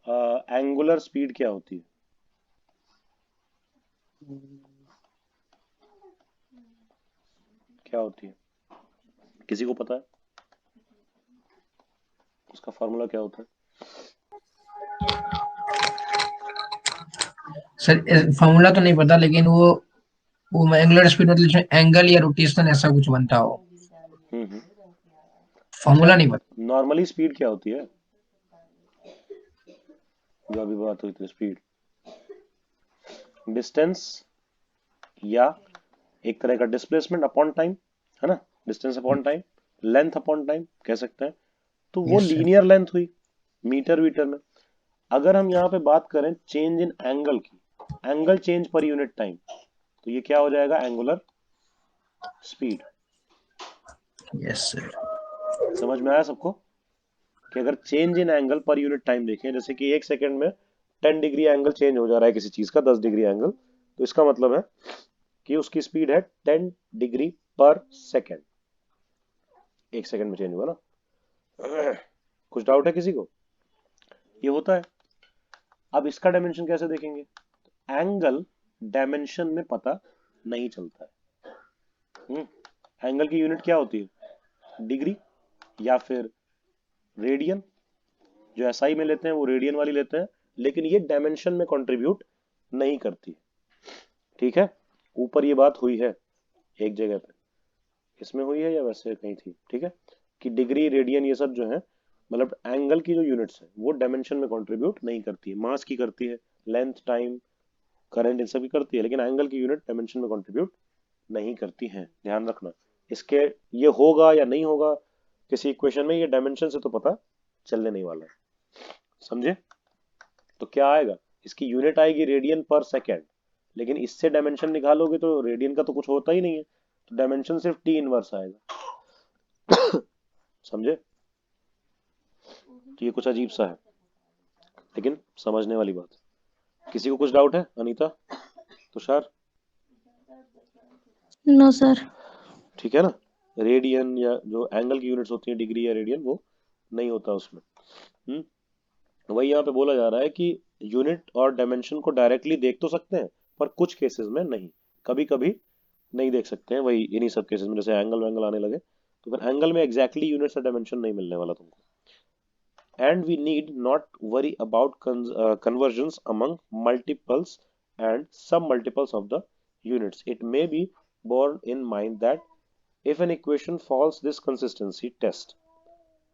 एंगुलर स्पीड क्या होती है? क्या होती है? किसी को पता है उसका फॉर्मूला क्या होता है? सर फॉर्मूला तो नहीं पता, लेकिन वो एंगुलर स्पीड मतलब इसमें एंगल या रोटेशन ऐसा कुछ बनता हो। फॉर्मूला अच्छा, नहीं पता। नॉर्मली स्पीड क्या होती है? जो अभी बात हुई थी, स्पीड डिस्टेंस या एक तरह का डिस्प्लेसमेंट अपॉन टाइम, है ना? Distance upon time, length upon time कह सकते हैं। तो वो यस सर। लीनियर लेंथ हुई मीटर वीटर में। अगर हम यहाँ पे बात करें चेंज इन एंगल की, angle change per unit time, तो ये क्या हो जाएगा? Angular speed. Yes sir. समझ में आया सबको? कि अगर change in angle per unit time देखें, जैसे कि 1 सेकंड में 10 डिग्री एंगल चेंज हो जा रहा है किसी चीज का, 10 डिग्री एंगल, तो इसका मतलब है कि उसकी स्पीड है 10 डिग्री पर सेकेंड। 1 सेकंड में चेंज हुआ ना? कुछ डाउट है किसी को? ये होता है। अब इसका डायमेंशन कैसे देखेंगे? एंगल डायमेंशन में पता नहीं चलता है। एंगल की यूनिट क्या होती है? डिग्री या फिर रेडियन। जो एसआई में लेते हैं वो रेडियन वाली लेते हैं, लेकिन ये डायमेंशन में कंट्रीब्यूट नहीं करती। ठीक है, ऊपर ये बात हुई है एक जगह पे, इसमें हुई है या वैसे कहीं थी? ठीक है, कि डिग्री रेडियन ये सब जो है, मतलब एंगल की जो यूनिट्स है वो डायमेंशन में कंट्रीब्यूट नहीं करती है। मास की करती है, लेंथ, टाइम, करंट, इन सब की करती है, लेकिन एंगल की यूनिट डायमेंशन में कंट्रीब्यूट नहीं करती है। ध्यान रखना। इसके ये होगा या नहीं होगा किसी इक्वेशन में, ये डायमेंशन से तो पता चलने नहीं वाला है। समझे? तो क्या आएगा? इसकी यूनिट आएगी रेडियन पर सेकेंड, लेकिन इससे डायमेंशन निकालोगे तो रेडियन का तो कुछ होता ही नहीं है, तो डायमेंशन सिर्फ टी इनवर्स आएगा। समझे? तो ये कुछ अजीब सा है, लेकिन समझने वाली बात। किसी को कुछ डाउट है? अनीता, तुषार? No sir. ठीक है ना? रेडियन या जो एंगल की यूनिट्स होती है, डिग्री या रेडियन, वो नहीं होता उसमें। वही यहाँ पे बोला जा रहा है कि यूनिट और डायमेंशन को डायरेक्टली देख तो सकते हैं, पर कुछ केसेस में नहीं, कभी कभी नहीं देख सकते हैं। वही इन्हीं सब केसेस में, जैसे एंगल वैंगल आने लगे तो फिर एंगल में एग्जैक्टली यूनिट्स और डायमेंशन नहीं मिलने वाला तुमको। And we need not worry about conversions among multiples and submultiples of the units. It may be borne in mind that if an equation falls this consistency test,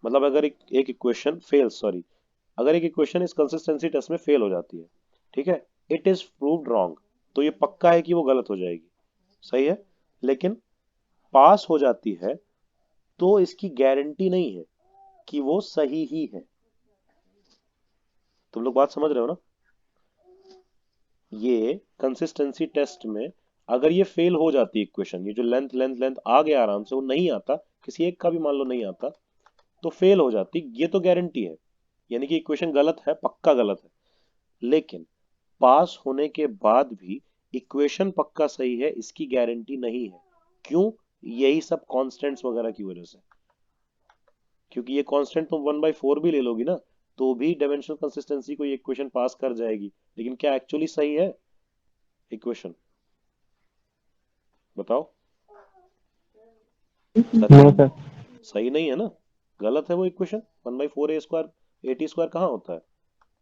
मतलब अगर एक equation fail, sorry, अगर एक equation इस consistency test में fail हो जाती है, ठीक है, इट इज प्रूव्ड रॉन्ग, तो ये पक्का है कि वो गलत हो जाएगी, सही है। लेकिन पास हो जाती है तो इसकी गारंटी नहीं है कि वो सही ही है। तुम लोग बात समझ रहे हो ना? ये कंसिस्टेंसी टेस्ट में अगर ये फेल हो जाती है इक्वेशन, ये जो लेंथ लेंथ लेंथ आ गया आराम से, वो नहीं आता, किसी एक का भी मान लो नहीं आता, तो फेल हो जाती, ये तो गारंटी है, यानी कि इक्वेशन गलत है, पक्का गलत है। लेकिन पास होने के बाद भी इक्वेशन पक्का सही है, इसकी गारंटी नहीं है। क्यों? यही सब कांस्टेंट्स वगैरह की वजह से। क्योंकि ये कांस्टेंट तुम 1/4 भी ले लोगी ना, तो भी डायमेंशनल कंसिस्टेंसी को ये इक्वेशन पास कर जाएगी, लेकिन क्या एक्चुअली सही है इक्वेशन? बताओ। No sir. सही नहीं है ना, गलत है वो इक्वेशन। 1/4 a² 80² कहाँ होता है?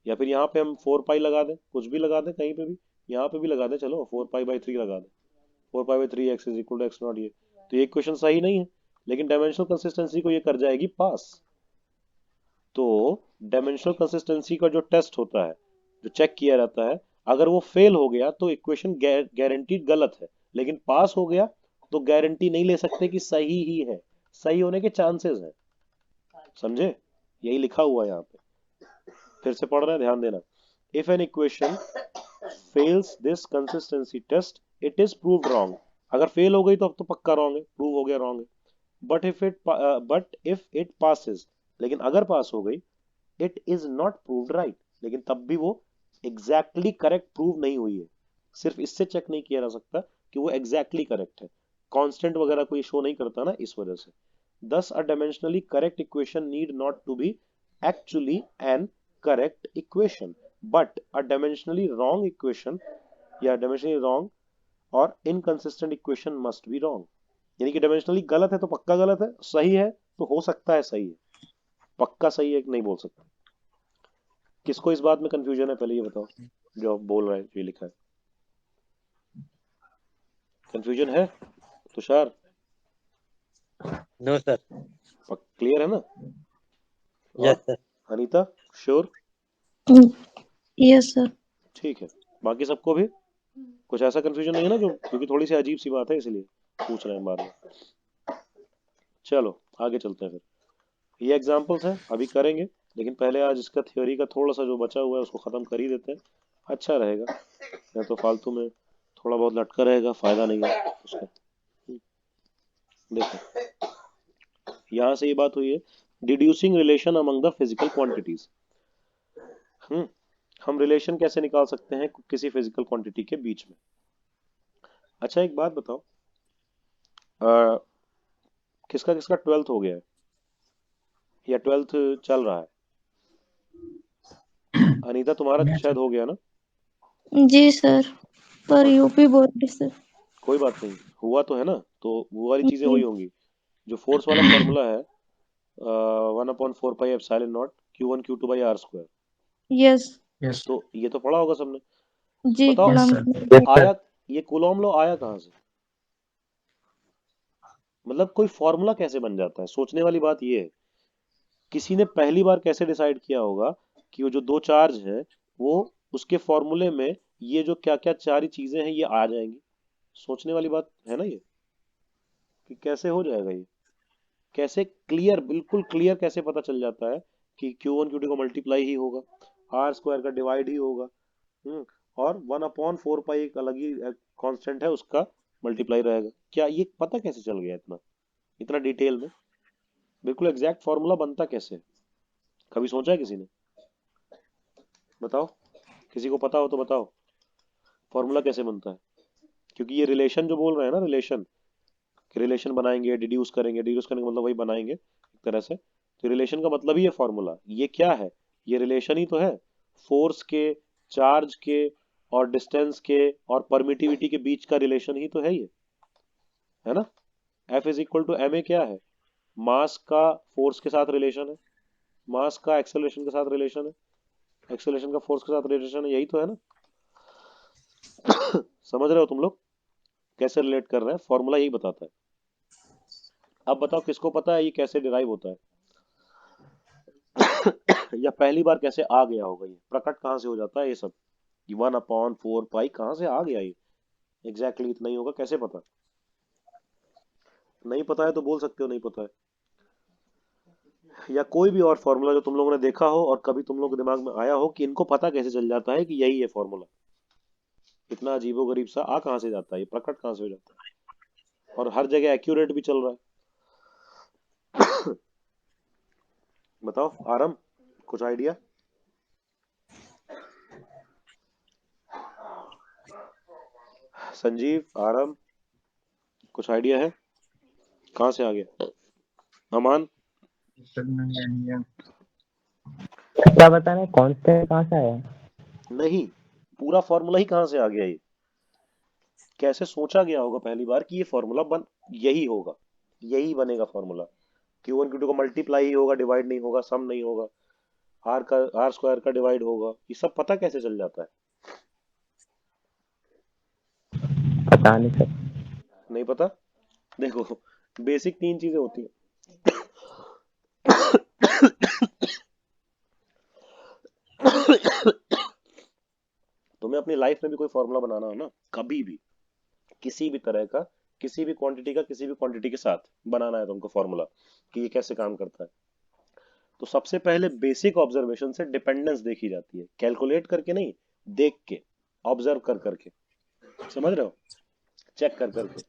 या फिर यहाँ पे हम 4 पाई लगा दें, कुछ भी लगा दें, कहीं पे भी, यहाँ पे भी लगा दें, चलो 4 पाई/3 लगा दें, 4 pi x is equal to x naught, ये तो ये इक्वेशन सही नहीं है, लेकिन डायमेंशनल कंसिस्टेंसी को ये कर जाएगी पास। तो डायमेंशनल कंसिस्टेंसी का जो टेस्ट होता है, जो चेक किया जाता है, अगर वो फेल हो गया तो इक्वेशन गारंटीड गलत है, लेकिन पास हो गया तो गारंटी नहीं ले सकते कि सही ही है, सही होने के चांसेस हैं। समझे? यही लिखा हुआ है यहाँ पे, फिर से पढ़ रहे हैं, ध्यान देना। If an equation fails this consistency test it is proved wrong. अगर फेल हो गई तो अब तो पक्का रॉन्ग है, प्रूव हो गया रॉन्ग है। बट इफ इट पासेस, लेकिन अगर पास हो गई, it is not proved right, लेकिन तब भी वो एग्जैक्टली करेक्ट प्रूव नहीं हुई है। सिर्फ इससे चेक नहीं किया जा सकता कि वो एग्जैक्टली करेक्ट है, कांस्टेंट वगैरह कोई शो नहीं करता ना, इस वजह से। thus a dimensionally correct equation need not to be actually an correct equation, but a dimensionally wrong equation या dimensionally wrong और inconsistent equation must be wrong। यानी कि डायमेंशनली गलत है तो पक्का गलत है, सही है तो हो सकता है सही है, पक्का सही है नहीं बोल सकते। किसको इस बात में कंफ्यूजन है, पहले ये बताओ, जो आप बोल रहे हैं, जो लिखा है, कंफ्यूजन है तुषार? No sir. क्लियर है ना? यस और sir. Anita, sure? Yes sir. ठीक है, बाकी सबको भी कुछ ऐसा कंफ्यूजन नहीं है ना, जो, क्योंकि थोड़ी सी अजीब सी बात है इसलिए पूछ रहे हैं बाद में। चलो आगे चलते हैं फिर। ये एग्जांपल्स हैं, अभी करेंगे, लेकिन पहले आज इसका थ्योरी का थोड़ा सा जो बचा हुआ है उसको खत्म कर ही देते हैं, अच्छा रहेगा, नहीं तो फालतू में थोड़ा बहुत लटका रहेगा, फायदा नहीं है उसका। देखो यहाँ से ये बात हुई है, deducing relation among the physical quantities. हम रिलेशन कैसे निकाल सकते हैं किसी फिजिकल क्वांटिटी के बीच में? अच्छा एक बात बताओ, किसका किसका 12th हो गया है या 12th चल रहा है? अनीता तुम्हारा शायद हो गया ना? जी सर, पर यूपी बोर्ड से। कोई बात नहीं, हुआ तो है ना, तो वो वाली चीजें जी। हुई होंगी। जो फोर्स वाला फॉर्मूला है 1/4πε0 Q1 Q2/r², यस। यस तो ये तो पढ़ा होगा सबने। जी बताओ यस गुलाम सर। आया, ये कूलॉम लॉ आया कहाँ से? मतलब कोई फॉर्मूला कैसे बन जाता है, सोचने वाली बात ये है। किसी ने पहली बार कैसे डिसाइड किया होगा कि वो जो दो चार्ज है, वो उसके फॉर्मूले में ये जो क्या क्या चार चीजें हैं ये आ जाएंगी? सोचने वाली बात है ना ये, कि कैसे हो जाएगा ये, कैसे क्लियर, बिल्कुल क्लियर कैसे पता चल जाता है कि Q1 Q2 का मल्टीप्लाई ही होगा, R² का डिवाइड ही होगा, और 1/4 एक अलग ही कांस्टेंट है उसका मल्टीप्लाई रहेगा। क्या ये पता कैसे चल गया इतना इतना डिटेल में? बिल्कुल एग्जैक्ट फॉर्मूला बनता कैसे है? कभी सोचा है किसी ने? बताओ, किसी को पता हो तो बताओ, फॉर्मूला कैसे बनता है? क्योंकि ये रिलेशन जो बोल रहे हैं ना, रिलेशन बनाएंगे, डिड्यूस करेंगे, डिड्यूस करने का मतलब वही बनाएंगे एक तरह से, तो रिलेशन का मतलब ही है फॉर्मूला। ये क्या है? ये रिलेशन ही तो है, फोर्स के, चार्ज के और डिस्टेंस के और परमिटिविटी के बीच का रिलेशन ही तो है ये, है ना। F is equal to ma क्या है, मास का फोर्स के साथ रिलेशन है, मास का एक्सेलरेशन के साथ रिलेशन है, एक्सेलरेशन का फोर्स के साथ रिलेशन है, यही तो है ना। समझ रहे हो तुम लोग कैसे रिलेट कर रहे हैं, फॉर्मूला यही बताता है। अब बताओ किसको पता है ये कैसे डिराइव होता है या पहली बार कैसे आ गया होगा, ये प्रकट कहाँ से हो जाता है ये सब, 1/4 कहाँ से आ गया ये, एग्जैक्टली इतना ही होगा, कैसे पता। नहीं पता है तो बोल सकते हो नहीं पता है, या कोई भी और फॉर्मूला जो तुम लोगों ने देखा हो और कभी तुम लोग के दिमाग में आया हो कि इनको पता कैसे चल जाता है कि यही है फॉर्मूला, इतना अजीबोगरीब सा आ कहाँ से जाता है, ये प्रकट कहाँ से हो जाता है, और हर जगह एक्यूरेट भी चल रहा है। बताओ आरम, कुछ आइडिया। संजीव, आरम, कुछ आइडिया है कहाँ से आ गया। अमान, क्या बता रहे हैं, कौन से कहाँ से आया? नहीं पूरा फॉर्मूला ही कहाँ से आ गया, ये कैसे सोचा गया होगा पहली बार कि ये फॉर्मूला बन यही होगा, यही बनेगा फॉर्मूला, Q1 Q2 का मल्टीप्लाई ही होगा, डिवाइड नहीं होगा, सम नहीं होगा, आर स्क्वायर का डिवाइड होगा, ये सब पता कैसे चल जाता है। पता नहीं सर। नहीं पता, देखो बेसिक 3 चीजें होती हैं। तुम्हें अपनी लाइफ में भी कोई फॉर्मूला बनाना हो ना, कभी भी किसी भी तरह का, किसी भी क्वांटिटी का किसी भी क्वांटिटी के साथ बनाना है तुमको फॉर्मूला कि ये कैसे काम करता है, तो सबसे पहले बेसिक ऑब्जर्वेशन से डिपेंडेंस देखी जाती है, कैलकुलेट करके नहीं, देख के, ऑब्जर्व कर करके, समझ रहे हो, चेक कर करके।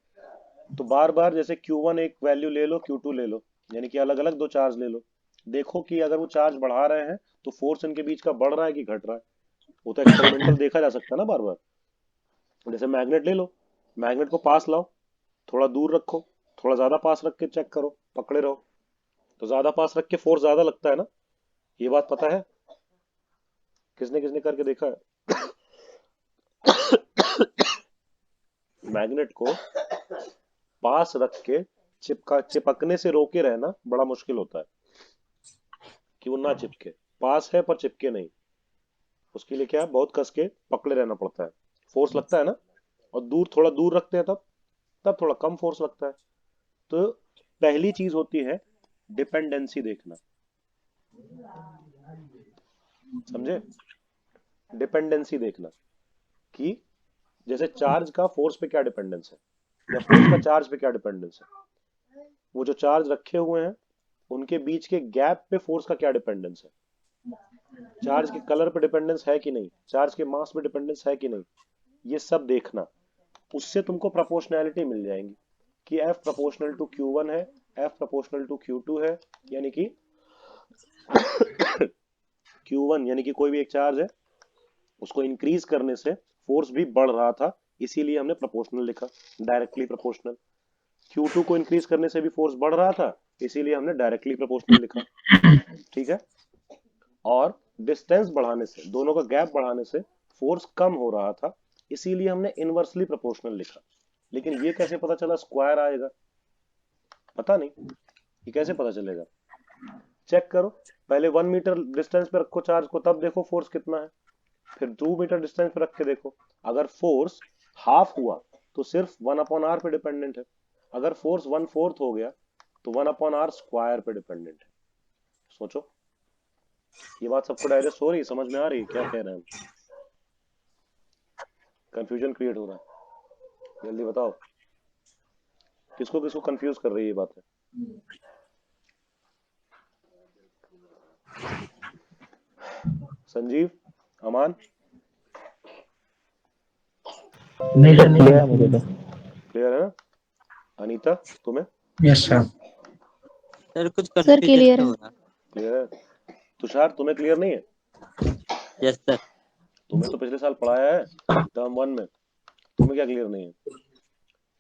तो बार बार जैसे Q1 एक वैल्यू ले लो, Q2 ले लो, यानी कि अलग अलग 2 चार्ज ले लो, देखो कि अगर वो चार्ज बढ़ा रहे हैं तो फोर्स इनके बीच का बढ़ रहा है कि घट रहा है, वो तो एक्सपेरिमेंटल देखा जा सकता है ना बार बार। जैसे मैग्नेट ले लो, मैग्नेट को पास लाओ, थोड़ा दूर रखो, थोड़ा ज्यादा पास रख के चेक करो, पकड़े रहो, तो ज्यादा पास रख के फोर्स ज्यादा लगता है ना, ये बात पता है, किसने किसने करके देखा है। मैग्नेट को पास रख के चिपकने से रोके रहना बड़ा मुश्किल होता है कि वो ना चिपके, पास है पर चिपके नहीं, उसके लिए क्या है, बहुत कस के पकड़े रहना पड़ता है, फोर्स लगता है ना, और दूर, थोड़ा दूर रखते हैं तब तब थोड़ा कम फोर्स लगता है। तो पहली चीज होती है डिपेंडेंसी देखना, समझे, डिपेंडेंसी देखना कि जैसे चार्ज का फोर्स पे क्या डिपेंडेंस है या फोर्स का चार्ज पे क्या डिपेंडेंस है, वो जो चार्ज रखे हुए हैं उनके बीच के गैप पे फोर्स का क्या डिपेंडेंस है, चार्ज के कलर पे डिपेंडेंस है कि नहीं, चार्ज के मास पे डिपेंडेंस है कि नहीं, ये सब देखना, उससे तुमको प्रोपोर्शनैलिटी मिल जाएंगी कि F प्रोपोर्शनल टू Q1 है, F प्रोपोर्शनल टू Q2 है, यानी कि Q1 यानी कि कोई भी एक चार्ज है, उसको इंक्रीज करने से फोर्स भी बढ़ रहा था, इसीलिए हमने प्रोपोर्शनल लिखा, डायरेक्टली प्रोपोर्शनल। Q2 को इंक्रीज करने से भी फोर्स बढ़ रहा था, इसीलिए हमने डायरेक्टली प्रोपोर्शनल लिखा, ठीक है। और डिस्टेंस बढ़ाने से, दोनों का गैप बढ़ाने से फोर्स कम हो रहा था, इसीलिए हमने इनवर्सली प्रोपोर्शनल लिखा। लेकिन ये कैसे पता चला स्क्वायर आएगा, पता नहीं, ये कैसे पता चलेगा, चेक करो, पहले 1 मीटर डिस्टेंस पे रखो चार्ज को, तब देखो फोर्स कितना है, फिर 2 मीटर डिस्टेंस पे रख के देखो, अगर फोर्स हाफ हुआ तो सिर्फ 1/r पे डिपेंडेंट है, अगर फोर्स 1/4 हो गया तो 1/r स्क्वायर पे डिपेंडेंट है। सोचो, ये बात सबको डाइजेस्ट हो रही, समझ में आ रही है क्या कह रहे हैं हम, कंफ्यूजन क्रिएट हो रहा है, जल्दी बताओ किसको किसको कंफ्यूज कर रही है ये बात है। संजीव, अमान, नहीं सर, नहीं। क्लियर है मुझे तो। क्लियर है ना। अनीता, तुम्हें यस सर। सर कुछ सर कंफ्यूजन क्लियर तो है। हो रहा। क्लियर है। तुषार, तुम्हें क्लियर नहीं है, यस सर। तुम्हें तो पिछले साल पढ़ाया है टर्म 1 में, तुम्हें क्या क्लियर नहीं है।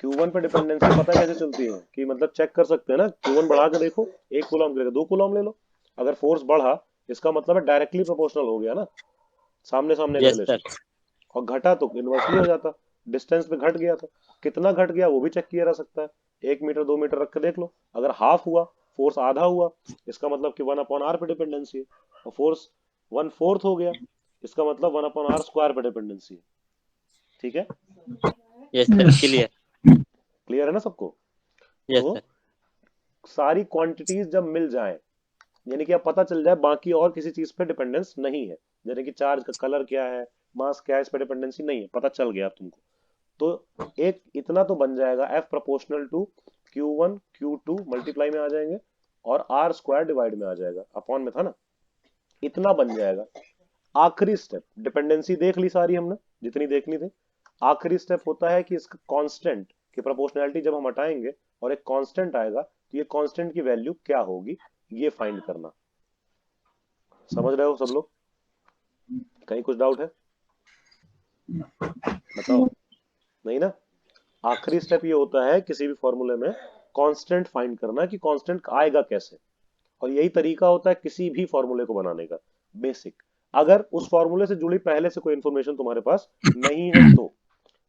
Q1 पे डिपेंडेंसी पता कैसे चलती है कि मतलब चेक कर सकते हैं ना, Q1 बढ़ा के देखो, 1 कूलम गिरेगा 2 कूलम ले लो, अगर फोर्स बढ़ा इसका मतलब है डायरेक्टली प्रोपोर्शनल हो गया ना, सामने सामने का यस सर। रिलेशन। और घटा तो इनवर्सली हो जाता, डिस्टेंस पे घट गया था। कितना घट गया वो भी चेक किया जा सकता है, 1 मीटर 2 मीटर रख के देख लो। अगर हाफ हुआ, फोर्स आधा हुआ, इसका मतलब कि 1/r पे डिपेंडेंसी है। और फोर्स 1/4 हो गया, इसका मतलब 1/r² पे डिपेंडेंसी है। ठीक है, यस सर, क्लियर। क्लियर है ना सबको? यस तो सर। सारी क्वांटिटीज जब मिल जाए, यानी कि अब पता चल जाए बाकी और किसी चीज पे डिपेंडेंस नहीं है, यानी कि चार्ज का कलर क्या है, मास क्या है, इस पे डिपेंडेंसी नहीं है, पता चल गया अब तुमको, तो एक इतना तो बन जाएगा, F proportional to Q1 Q2 multiply में आ जाएंगे और R² डिवाइड में आ जाएगा, अपॉन में था ना, इतना बन जाएगा। आखिरी स्टेप, डिपेंडेंसी देख ली सारी हमने जितनी देखनी थी। आखिरी स्टेप होता है कि इसका कांस्टेंट की प्रोपोर्शनैलिटी जब हम हटाएंगे और एक कांस्टेंट आएगा, तो ये कांस्टेंट की वैल्यू क्या होगी ये फाइंड करना। समझ रहे हो सब लोग? कहीं कुछ डाउट है? बताओ। नहीं ना? आखिरी स्टेप ये होता है किसी भी फॉर्मूले में कांस्टेंट फाइंड करना कि कांस्टेंट आएगा कैसे, और यही तरीका होता है किसी भी फॉर्मूले को बनाने का, बेसिक। अगर उस फॉर्मूले से जुड़ी पहले से कोई इंफॉर्मेशन तुम्हारे पास नहीं है तो,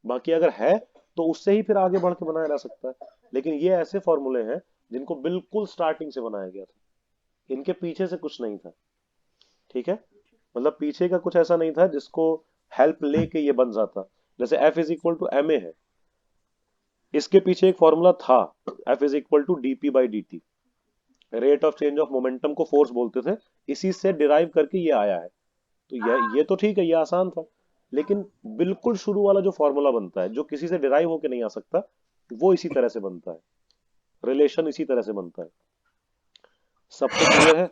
बाकी अगर है तो उससे ही फिर आगे बढ़ के बनाया जा सकता है। लेकिन ये ऐसे फॉर्मूले हैं जिनको बिल्कुल स्टार्टिंग से बनाया गया था, इनके पीछे से कुछ नहीं था। ठीक है, मतलब पीछे का कुछ ऐसा नहीं था जिसको हेल्प लेके ये बन जाता। जैसे F is equal to ma है, इसके पीछे एक फॉर्मूला था, F is equal to dp/dt, rate of change of momentum को फोर्स बोलते थे, इसी से डिराइव करके ये आया है। तो ये तो ठीक है, ये आसान था। लेकिन बिल्कुल शुरू वाला जो फॉर्मूला बनता है, जो किसी से डिराइव होके नहीं आ सकता, वो इसी तरह से बनता है, रिलेशन इसी तरह से बनता है। सबको क्लियर है?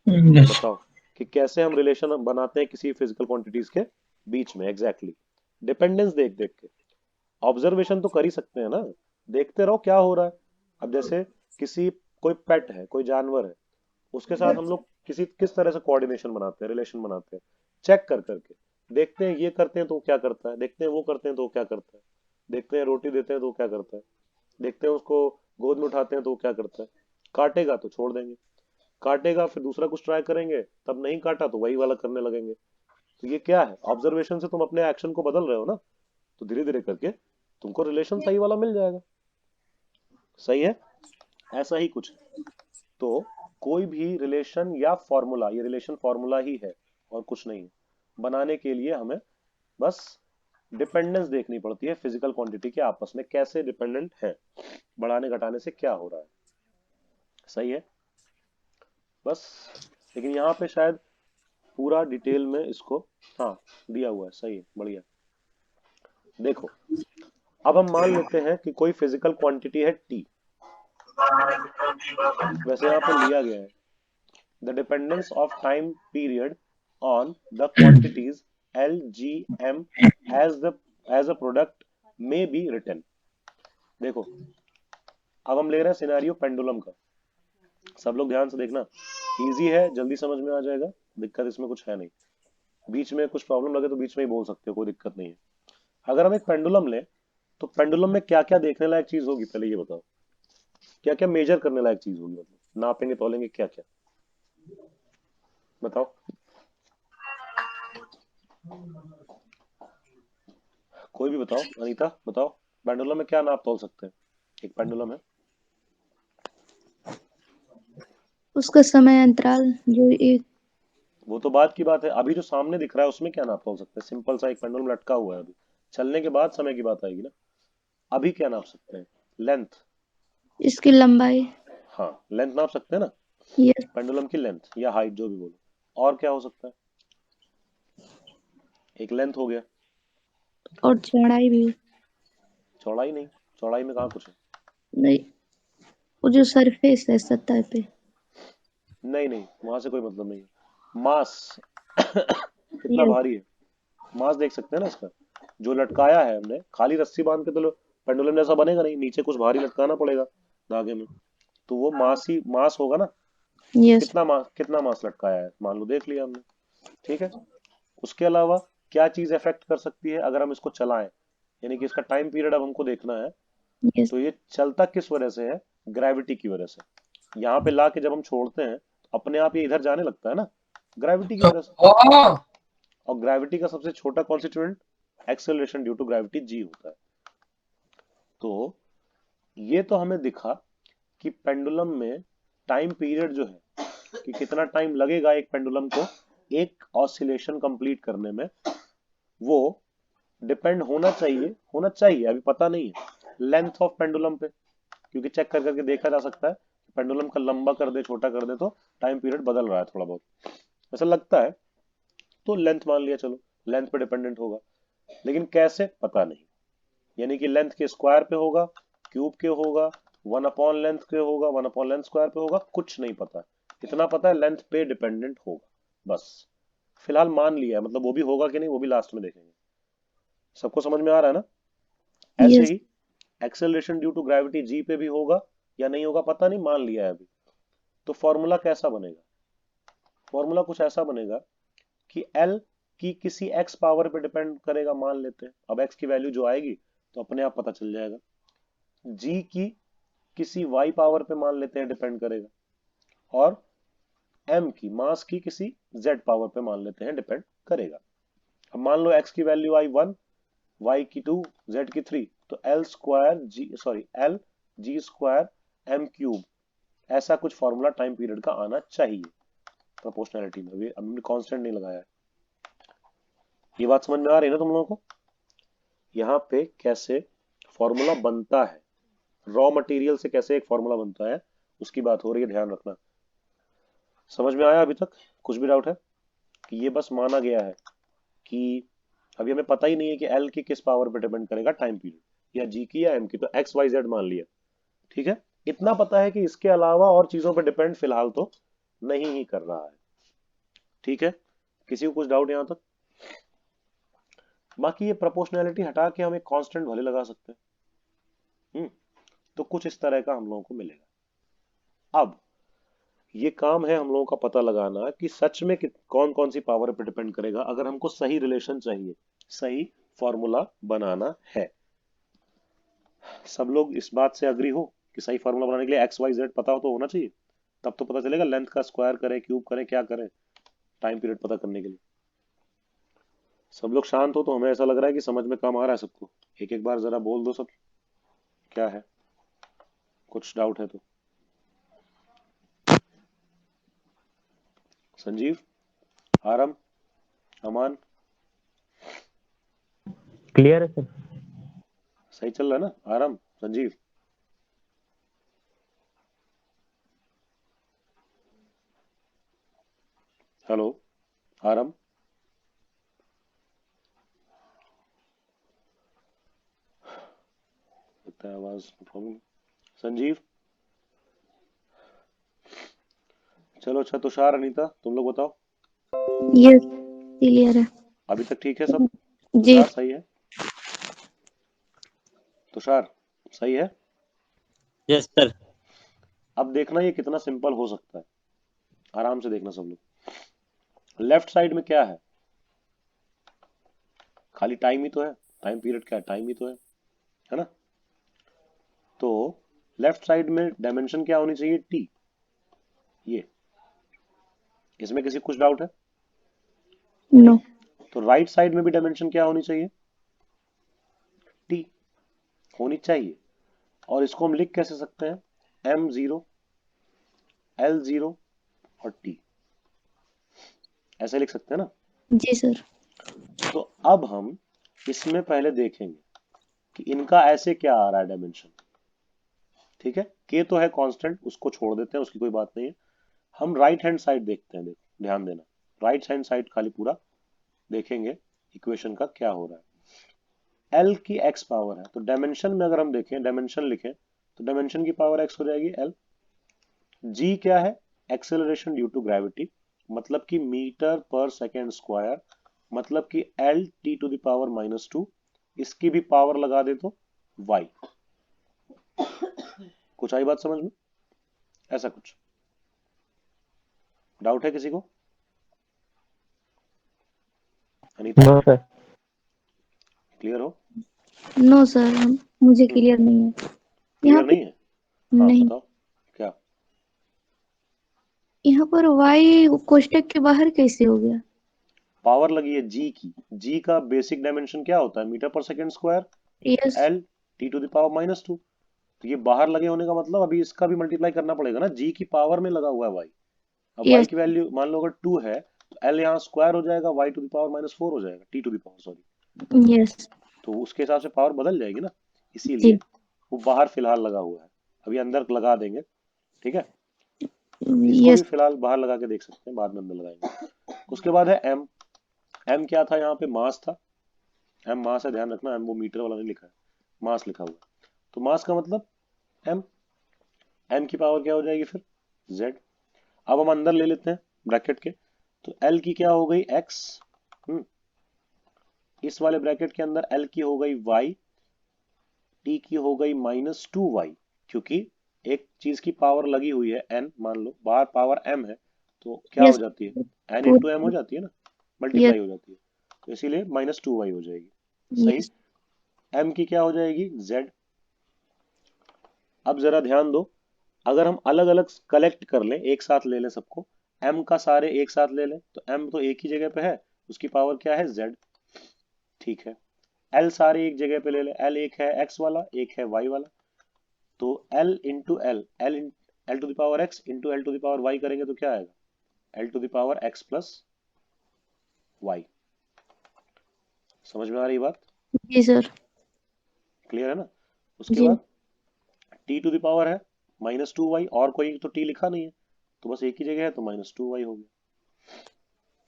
बताओ कि कैसे हम रिलेशन बनाते हैं किसी फिजिकल क्वांटिटीज के बीच में। एग्जैक्टली डिपेंडेंस देख देख के, ऑब्जर्वेशन तो कर ही सकते हैं ना, देखते रहो क्या हो रहा है। अब जैसे किसी कोई पेट है, कोई जानवर है, उसके साथ हम लोग किस तरह से कोऑर्डिनेशन बनाते हैं, रिलेशन बनाते हैं, चेक कर करके देखते हैं, ये करते हैं तो वो क्या करता है, देखते हैं वो करते हैं तो वो क्या करता है, देखते हैं रोटी देते हैं तो वो क्या करता है, देखते हैं उसको गोद में उठाते हैं तो वो क्या करता है। काटेगा तो छोड़ देंगे, काटेगा फिर दूसरा कुछ ट्राई करेंगे, तब नहीं काटा तो वही वाला करने लगेंगे। तो ये क्या है, ऑब्जर्वेशन से तुम अपने एक्शन को बदल रहे हो ना, तो धीरे धीरे करके तुमको रिलेशन सही वाला मिल जाएगा। सही है, ऐसा ही कुछ है। तो कोई भी रिलेशन या फॉर्मूला, ये रिलेशन फॉर्मूला ही है और कुछ नहीं है, बनाने के लिए हमें बस डिपेंडेंस देखनी पड़ती है फिजिकल क्वांटिटी के आपस में कैसे डिपेंडेंट है, बढ़ाने घटाने से क्या हो रहा है। सही है बस। लेकिन यहाँ पे शायद पूरा डिटेल में इसको, हाँ दिया हुआ है, सही है, बढ़िया। देखो अब हम मान लेते हैं कि कोई फिजिकल क्वांटिटी है T, वैसे यहाँ पे लिया गया है the dependence of time period on the quantities L, G, M as a product में बी रिटन। देखो अब हम ले रहे हैं सिनेरियो पेंडुलम का, सब लोग ध्यान से देखना, इजी है, जल्दी समझ में आ जाएगा, दिक्कत इसमें कुछ है नहीं। बीच में कुछ प्रॉब्लम लगे तो बीच में ही बोल सकते हो, कोई दिक्कत नहीं है। अगर हम एक पेंडुलम लें तो पेंडुलम में क्या क्या देखने लायक चीज होगी, पहले ये बताओ, क्या क्या मेजर करने लायक चीज होगी, मतलब नापेंगे तोलेंगे क्या क्या, बताओ। कोई भी बताओ, अनीता बताओ, पेंडुलम में क्या नाप तोल सकते हैं? एक पेंडुलम है, उसका समय अंतराल जो एक वो तो बात की बात है, अभी जो सामने दिख रहा है उसमें क्या नाप तोल सकते हैं? सिंपल सा एक पेंडुलम लटका हुआ है, अभी चलने के बाद समय की बात आएगी ना। अभी क्या नाप सकते हैं? लेंथ, इसकी लंबाई। हाँ लेंथ नाप सकते हैं ना, यस। पेंडुलम की लेंथ या हाइट जो भी बोलो। और क्या हो सकता है? एक लेंथ हो गया, और चौड़ाई भी। चौड़ाई नहीं, चौड़ाई में कहाँ कुछ है? नहीं, वो जो सरफेस है सतह पे। नहीं नहीं, वहां से कोई मतलब नहीं है। मास कितना यस। भारी है, मास देख सकते हैं ना इसका, जो लटकाया है हमने, खाली रस्सी बांध के तो पेंडुलम जैसा बनेगा नहीं, नीचे कुछ भारी लटकाना पड़ेगा धागे में, तो वो मास ही मास होगा ना। यस। कितना मास लटकाया है मान लो, देख लिया हमने, ठीक है। उसके अलावा क्या चीज अफेक्ट कर सकती है अगर हम इसको चलाएं, यानी कि इसका टाइम पीरियड अब हमको देखना है। यस। तो ये चलता किस वजह से है? ग्रेविटी की वजह से। यहाँ पे ला के जब हम छोड़ते हैं तो अपने आप ये इधर जाने लगता है ना, ग्रेविटी की वजह से। ओह और ग्रेविटी का सबसे छोटा constituent acceleration due to gravity G होता है। तो ये तो हमें दिखा कि पेंडुलम में टाइम पीरियड जो है, कि कितना टाइम लगेगा एक पेंडुलम को एक ऑसिलेशन कंप्लीट करने में, वो डिपेंड होना चाहिए अभी पता नहीं है लेंथ ऑफ पेंडुलम पे, क्योंकि चेक कर करके देखा जा सकता है पेंडुलम का लंबा कर दे छोटा कर दे तो टाइम पीरियड बदल रहा है थोड़ा बहुत, ऐसा लगता है। तो लेंथ मान लिया, चलो लेंथ पे डिपेंडेंट होगा, लेकिन कैसे पता नहीं। यानी कि लेंथ के स्क्वायर पे होगा, क्यूब के होगा, 1/लेंथ के होगा, 1/लेंथ स्क्वायर पे होगा, कुछ नहीं पता। इतना पता है लेंथ पे डिपेंडेंट होगा, बस फिलहाल मान लिया है। मतलब वो भी होगा कि नहीं वो भी लास्ट में देखेंगे। सबको समझ में आ रहा है ना? ऐसे यस ही acceleration due to gravity g पे भी होगा या नहीं होगा पता नहीं, मान लिया है अभी। तो फॉर्मूला कैसा बनेगा? फॉर्मूला कुछ ऐसा बनेगा कि L की किसी x पावर पे डिपेंड करेगा, मान लेते हैं। अब x की वैल्यू जो आएगी तो अपने आप पता चल जाएगा। g की किसी y पावर पे मान लेते हैं डिपेंड करेगा, और m की मास की किसी z पावर पे मान लेते हैं डिपेंड करेगा। अब मान लो x की वैल्यू आई 1, y की 2, z की 3, तो L g square m cube, ऐसा कुछ फॉर्मूला टाइम पीरियड का आना चाहिए प्रोपोर्शनैलिटी में। अब हमने कांस्टेंट नहीं लगाया है। ये बात समझ में आ रही है ना तुम लोगों को? यहाँ पे कैसे फॉर्मूला बनता है, रॉ मटेरियल से कैसे एक फॉर्मूला बनता है, उसकी बात हो रही है, ध्यान रखना। समझ में आया अभी तक? कुछ भी डाउट है? कि ये बस माना गया है कि अभी हमें पता ही नहीं है कि एल की किस पावर पे डिपेंड करेगा टाइम पीरियड, या जी की या एम की, तो एक्स वाई जेड मान लिया, ठीक है। इतना पता है कि इसके अलावा और चीजों पे डिपेंड फिलहाल तो नहीं ही कर रहा है, ठीक है। किसी को कुछ डाउट यहां तक? बाकी ये प्रोपोर्शनैलिटी हटा के हम एक कांस्टेंट भले लगा सकते हैं। तो कुछ इस तरह का हम लोगों को मिलेगा। अब ये काम है हम लोगों का पता लगाना कि सच में कौन कौन सी पावर पे डिपेंड करेगा, अगर हमको सही रिलेशन चाहिए, सही फॉर्मूला बनाना है। सब लोग इस बात से अग्री हो कि सही फॉर्मूला बनाने के लिए एक्स वाई जेड पता हो तो होना चाहिए, तब तो पता चलेगा लेंथ का स्क्वायर करें, क्यूब करें, क्या करें टाइम पीरियड पता करने के लिए। सब लोग शांत हो तो हमें ऐसा लग रहा है कि समझ में काम आ रहा है सबको। एक एक बार जरा बोल दो सब, क्या है, कुछ डाउट है तो। संजीव, आरम, अमान, क्लियर है सर? सही चल रहा है ना आरम, संजीव? हेलो आरम, लगता है आवाज प्रॉब्लम। संजीव, चलो अच्छा। तुषार, अनीता, तुम लोग बताओ। यस क्लियर है अभी तक ठीक है सब? जी। तुषार सही है? तुषार सही है? Yes sir. अब देखना ये कितना सिंपल हो सकता है, आराम से देखना सब लोग। लेफ्ट साइड में क्या है? खाली टाइम ही तो है। टाइम पीरियड क्या है? टाइम ही तो है ना? तो लेफ्ट साइड में डायमेंशन क्या होनी चाहिए? टी। ये इसमें किसी को कुछ डाउट है? नो तो राइट साइड में भी डायमेंशन क्या होनी चाहिए? टी होनी चाहिए। और इसको हम लिख कैसे सकते हैं? m0, l0 और t, ऐसे लिख सकते हैं ना? जी सर। तो अब हम इसमें पहले देखेंगे कि इनका ऐसे क्या आ रहा है डायमेंशन, ठीक है। k तो है कांस्टेंट, उसको छोड़ देते हैं, उसकी कोई बात नहीं है। हम राइट हैंड साइड देखते हैं, देखो ध्यान देना, राइट हैंड साइड खाली पूरा देखेंगे इक्वेशन का क्या हो रहा है। l की x पावर है, तो डायमेंशन में अगर हम देखें, डायमेंशन लिखें, तो डायमेंशन की पावर x हो जाएगी l। g क्या है? एक्सेलरेशन ड्यू टू ग्रेविटी, मतलब कि मीटर पर सेकेंड स्क्वायर, मतलब कि l t to the power -2, इसकी भी पावर लगा दे तो y। कुछ आई बात समझ में? ऐसा कुछ डाउट है किसी को? Anita, no sir. क्लियर हो? नो सर मुझे क्लियर नहीं है यहाँ क्लियर पे। नहीं है? हाँ नहीं बताओ क्या। यहाँ पर y कोष्टक के बाहर कैसे हो गया? पावर लगी है जी की, जी का बेसिक डायमेंशन क्या होता है? मीटर पर second square yes L T to the power -2। तो ये बाहर लगे होने का मतलब अभी इसका भी मल्टीप्लाई करना पड़ेगा ना, जी की पावर में लगा हुआ है वाई। अब वाई यस की वैल्यू मान लो अगर 2 है तो एल यहाँ स्क्वायर हो जाएगा, वाई टू द पावर -4 हो जाएगा, T to the power sorry. Yes तो उसके हिसाब से पावर बदल जाएगी ना, इसीलिए जी वो बाहर फिलहाल लगा हुआ है, अभी अंदर लगा देंगे। ठीक है, इसको भी यस फिलहाल बाहर लगा के देख सकते हैं, बाद में अंदर लगाएंगे। उसके बाद है एम। एम क्या था? यहाँ पे मास था। एम मास है, ध्यान रखना, एम वो मीटर वाला नहीं लिखा है, मास लिखा हुआ है। तो मास का मतलब एम, एम की पावर क्या हो जाएगी फिर? जेड। अब हम अंदर ले लेते हैं ब्रैकेट के, तो एल की क्या हो गई? एक्स। इस वाले ब्रैकेट के अंदर एल की हो गई वाई, टी की हो गई -2y, क्योंकि एक चीज की पावर लगी हुई है n, मान लो बाहर पावर m है, तो क्या हो यस जाती है? n इंटू एम हो जाती है ना, यस मल्टीप्लाई हो जाती है, तो इसीलिए -2y हो जाएगी। सही। यस m की क्या हो जाएगी? z। अब जरा ध्यान दो, अगर हम अलग अलग कलेक्ट कर लें, एक साथ ले लें सबको, m का सारे एक साथ ले लें, तो m तो एक ही जगह पे है, उसकी पावर क्या है? z। ठीक है, l सारे एक जगह पे ले लें, l एक है x वाला, एक है y वाला, तो L into L, L to the power X into L to the power Y करेंगे तो क्या आएगा? L to the power X plus Y. समझ में आ रही बात? जी सर क्लियर है ना? उसके जी बाद टी टू द पावर है -2y, और कोई तो टी लिखा नहीं है, तो बस एक ही जगह है, तो -2y हो गया।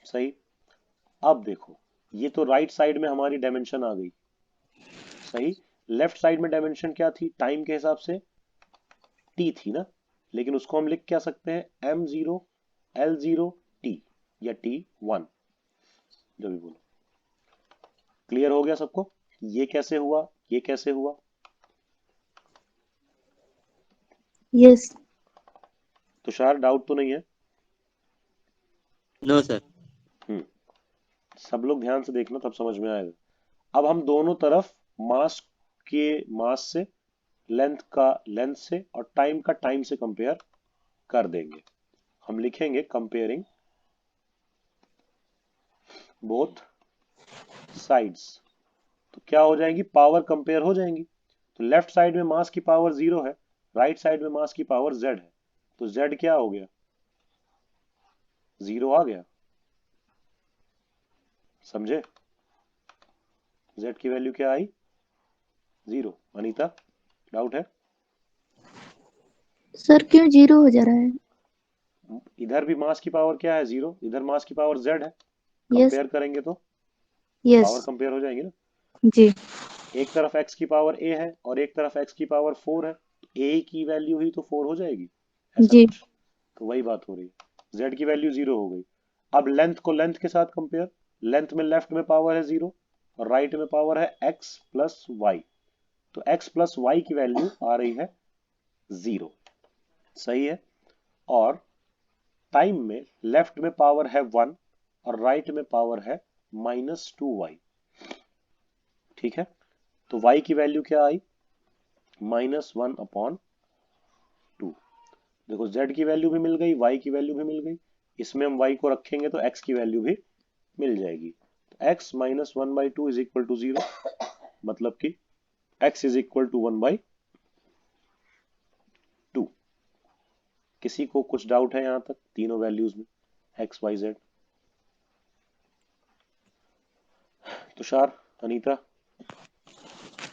सही। अब देखो, ये तो राइट साइड में हमारी डायमेंशन आ गई। सही। लेफ्ट साइड में डायमेंशन क्या थी? टाइम के हिसाब से टी थी ना, लेकिन उसको हम लिख क्या सकते हैं? m0 l0 t, या t1, जो भी बोलो। क्लियर हो गया सबको? ये कैसे हुआ, ये कैसे हुआ? यस तुषार, डाउट तो नहीं है? No sir. हम्म सब लोग ध्यान से देखना, तब समझ में आएगा। अब हम दोनों तरफ मास के मास से, लेंथ का लेंथ से, और टाइम का टाइम से कंपेयर कर देंगे। हम लिखेंगे कंपेयरिंग बोथ साइड्स। तो क्या हो जाएगी? पावर कंपेयर हो जाएंगी। तो लेफ्ट साइड में मास की पावर 0 है, राइट साइड में मास की पावर z है, तो z क्या हो गया? 0 आ गया। समझे? z की वैल्यू क्या आई? 0। अनीता, डाउट है? सर क्यों 0 हो जा रहा है? इधर भी मास की पावर क्या है? 0। इधर मास की पावर z है, यस कंपेयर करेंगे तो यस पावर कंपेयर हो जाएंगी ना। जी एक तरफ x की पावर a है और एक तरफ x की पावर 4 है, तो a की वैल्यू ही तो 4 हो जाएगी, ऐसा जी कुछ। तो वही बात हो रही है, z की वैल्यू 0 हो गई। अब लेंथ को लेंथ के साथ कंपेयर, लेंथ में लेफ्ट में पावर है 0 और राइट में पावर है x प्लस वाई, तो x प्लस वाई की वैल्यू आ रही है 0। सही है। और टाइम में लेफ्ट में पावर है 1 और राइट में पावर है -2y। ठीक है, तो y की वैल्यू क्या आई? -1/2। देखो, z की वैल्यू भी मिल गई, y की वैल्यू भी मिल गई, इसमें हम y को रखेंगे तो x की वैल्यू भी मिल जाएगी। तो x -1/2 इज इक्वल टू 0, मतलब कि x इज इक्वल टू 1/2। किसी को कुछ डाउट है यहां तक तीनों वैल्यूज में, x y z? Tushar, Anita?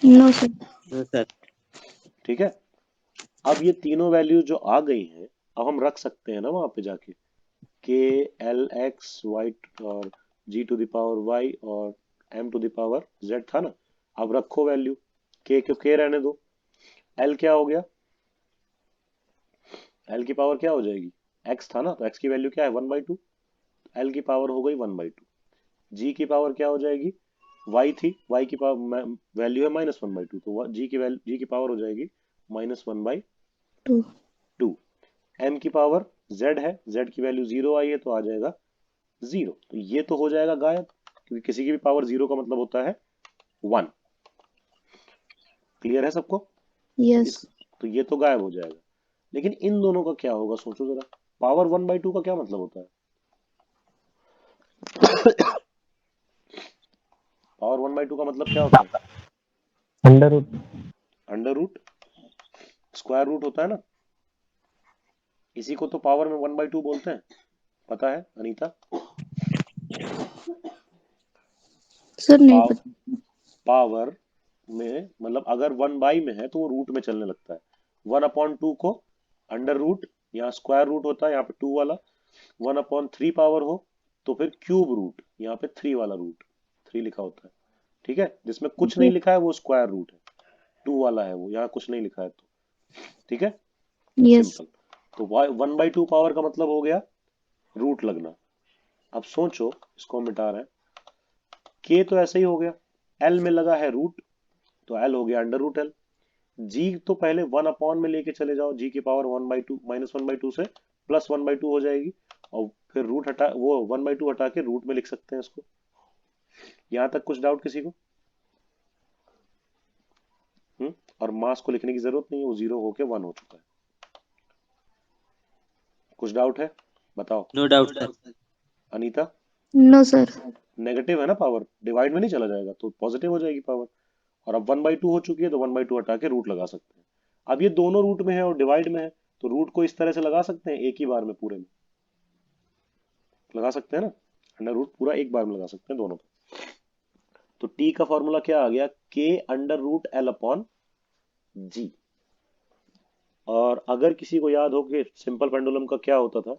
No sir no sir. ठीक है, अब ये तीनों वैल्यू जो आ गई हैं, अब हम रख सकते हैं ना वहां पे जाके, k l x y और g to the power y और m to the power z था ना। अब रखो वैल्यू, k को k रहने दो, l क्या हो गया? l की पावर क्या हो जाएगी? x था ना, तो x की वैल्यू क्या है? 1/2, l की पावर हो गई 1/2। g की पावर क्या हो जाएगी? y थी, y की पावर वैल्यू है -1/2, तो g की वैल्यू, g की पावर हो जाएगी -1/2। टू m की पावर z है, z की वैल्यू 0 आई है, तो आ जाएगा 0। तो ये तो हो जाएगा गायब, क्योंकि किसी की भी पावर 0 का मतलब होता है 1। क्लियर है सबको? यस तो ये तो गायब हो जाएगा, लेकिन इन दोनों का क्या होगा? सोचो जरा, पावर 1/2 का क्या मतलब होता है? पावर 1/2 का मतलब क्या होता है? Under root. Under root, square root होता है ना, इसी को तो पावर में 1/2 बोलते हैं। पता है अनीता? सर नहीं पाव, पता। पावर में मतलब अगर 1/, में है तो वो रूट में चलने लगता है। 1/2 को अंडर रूट, यहाँ स्क्वायर रूट होता है, यहाँ पे 2 वाला। 1/3 पावर हो तो फिर क्यूब रूट, यहाँ पे 3 वाला रूट, 3 लिखा होता है। ठीक है, जिसमें कुछ नहीं लिखा है वो स्क्वायर रूट है, 2 वाला है वो, यहाँ कुछ नहीं लिखा है तो। ठीक है, यस। सिंपल। तो 1/2 पावर का मतलब हो गया रूट लगना। अब सोचो, इसको हम मिटा रहे हैं। के तो ऐसे ही हो गया, एल में लगा है रूट, तो एल हो गया अंडर रूट एल। जी तो पहले 1 में लेके चले जाओ, जी की पावर 1/2 -1/2 से +1/2 हो जाएगी, और फिर रूट हटा, वो 1/2 हटा के रूट में लिख सकते हैं इसको। यहां तक कुछ डाउट किसी को? और मास को लिखने की जरूरत नहीं है, वो 0 होके 1 हो चुका है। कुछ डाउट है? बताओ no doubt sir. Anita. No sir. Negative है ना पावर, डिवाइड में नहीं चला जाएगा तो पॉजिटिव हो जाएगी पावर। और अब 1/2 हो चुकी है तो 1/2 हटा के रूट लगा सकते हैं। अब ये दोनों रूट में है और डिवाइड में है, तो रूट को इस तरह से लगा सकते हैं एक ही बार में, पूरे में लगा सकते हैं ना, अंडर रूट पूरा एक बार में लगा सकते हैं दोनों पे। तो टी का फॉर्मूला क्या आ गया? के अंडर रूट एल अपॉन जी। और अगर किसी को याद हो कि सिंपल पेंडुलम का क्या होता था,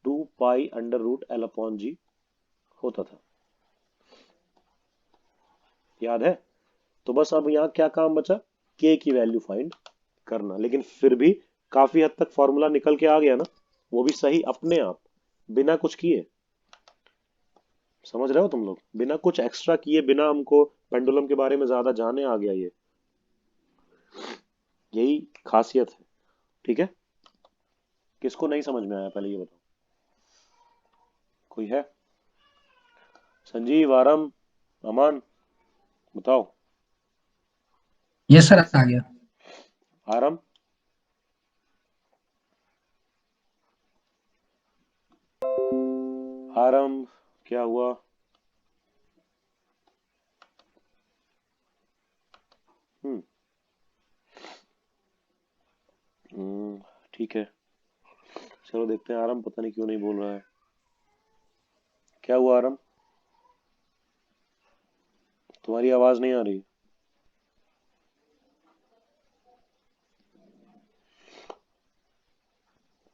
2 pi under root l upon g होता था, याद है? तो बस अब यहाँ क्या काम बचा? के की वैल्यू फाइंड करना। लेकिन फिर भी काफी हद तक फॉर्मूला निकल के आ गया ना, वो भी सही अपने आप, बिना कुछ किए। समझ रहे हो तुम लोग? बिना कुछ एक्स्ट्रा किए, बिना हमको पेंडुलम के बारे में ज्यादा जाने आ गया ये, यही खासियत है। ठीक है, किसको नहीं समझ में आया पहले ये बताओ? कोई है? संजीव, आराम, अमान, बताओ। यस सर, आ गया। आराम, आराम, क्या हुआ? हम्म ठीक है, चलो देखते हैं। आराम पता नहीं क्यों नहीं बोल रहा है, क्या हुआ आराम? तुम्हारी आवाज नहीं आ रही।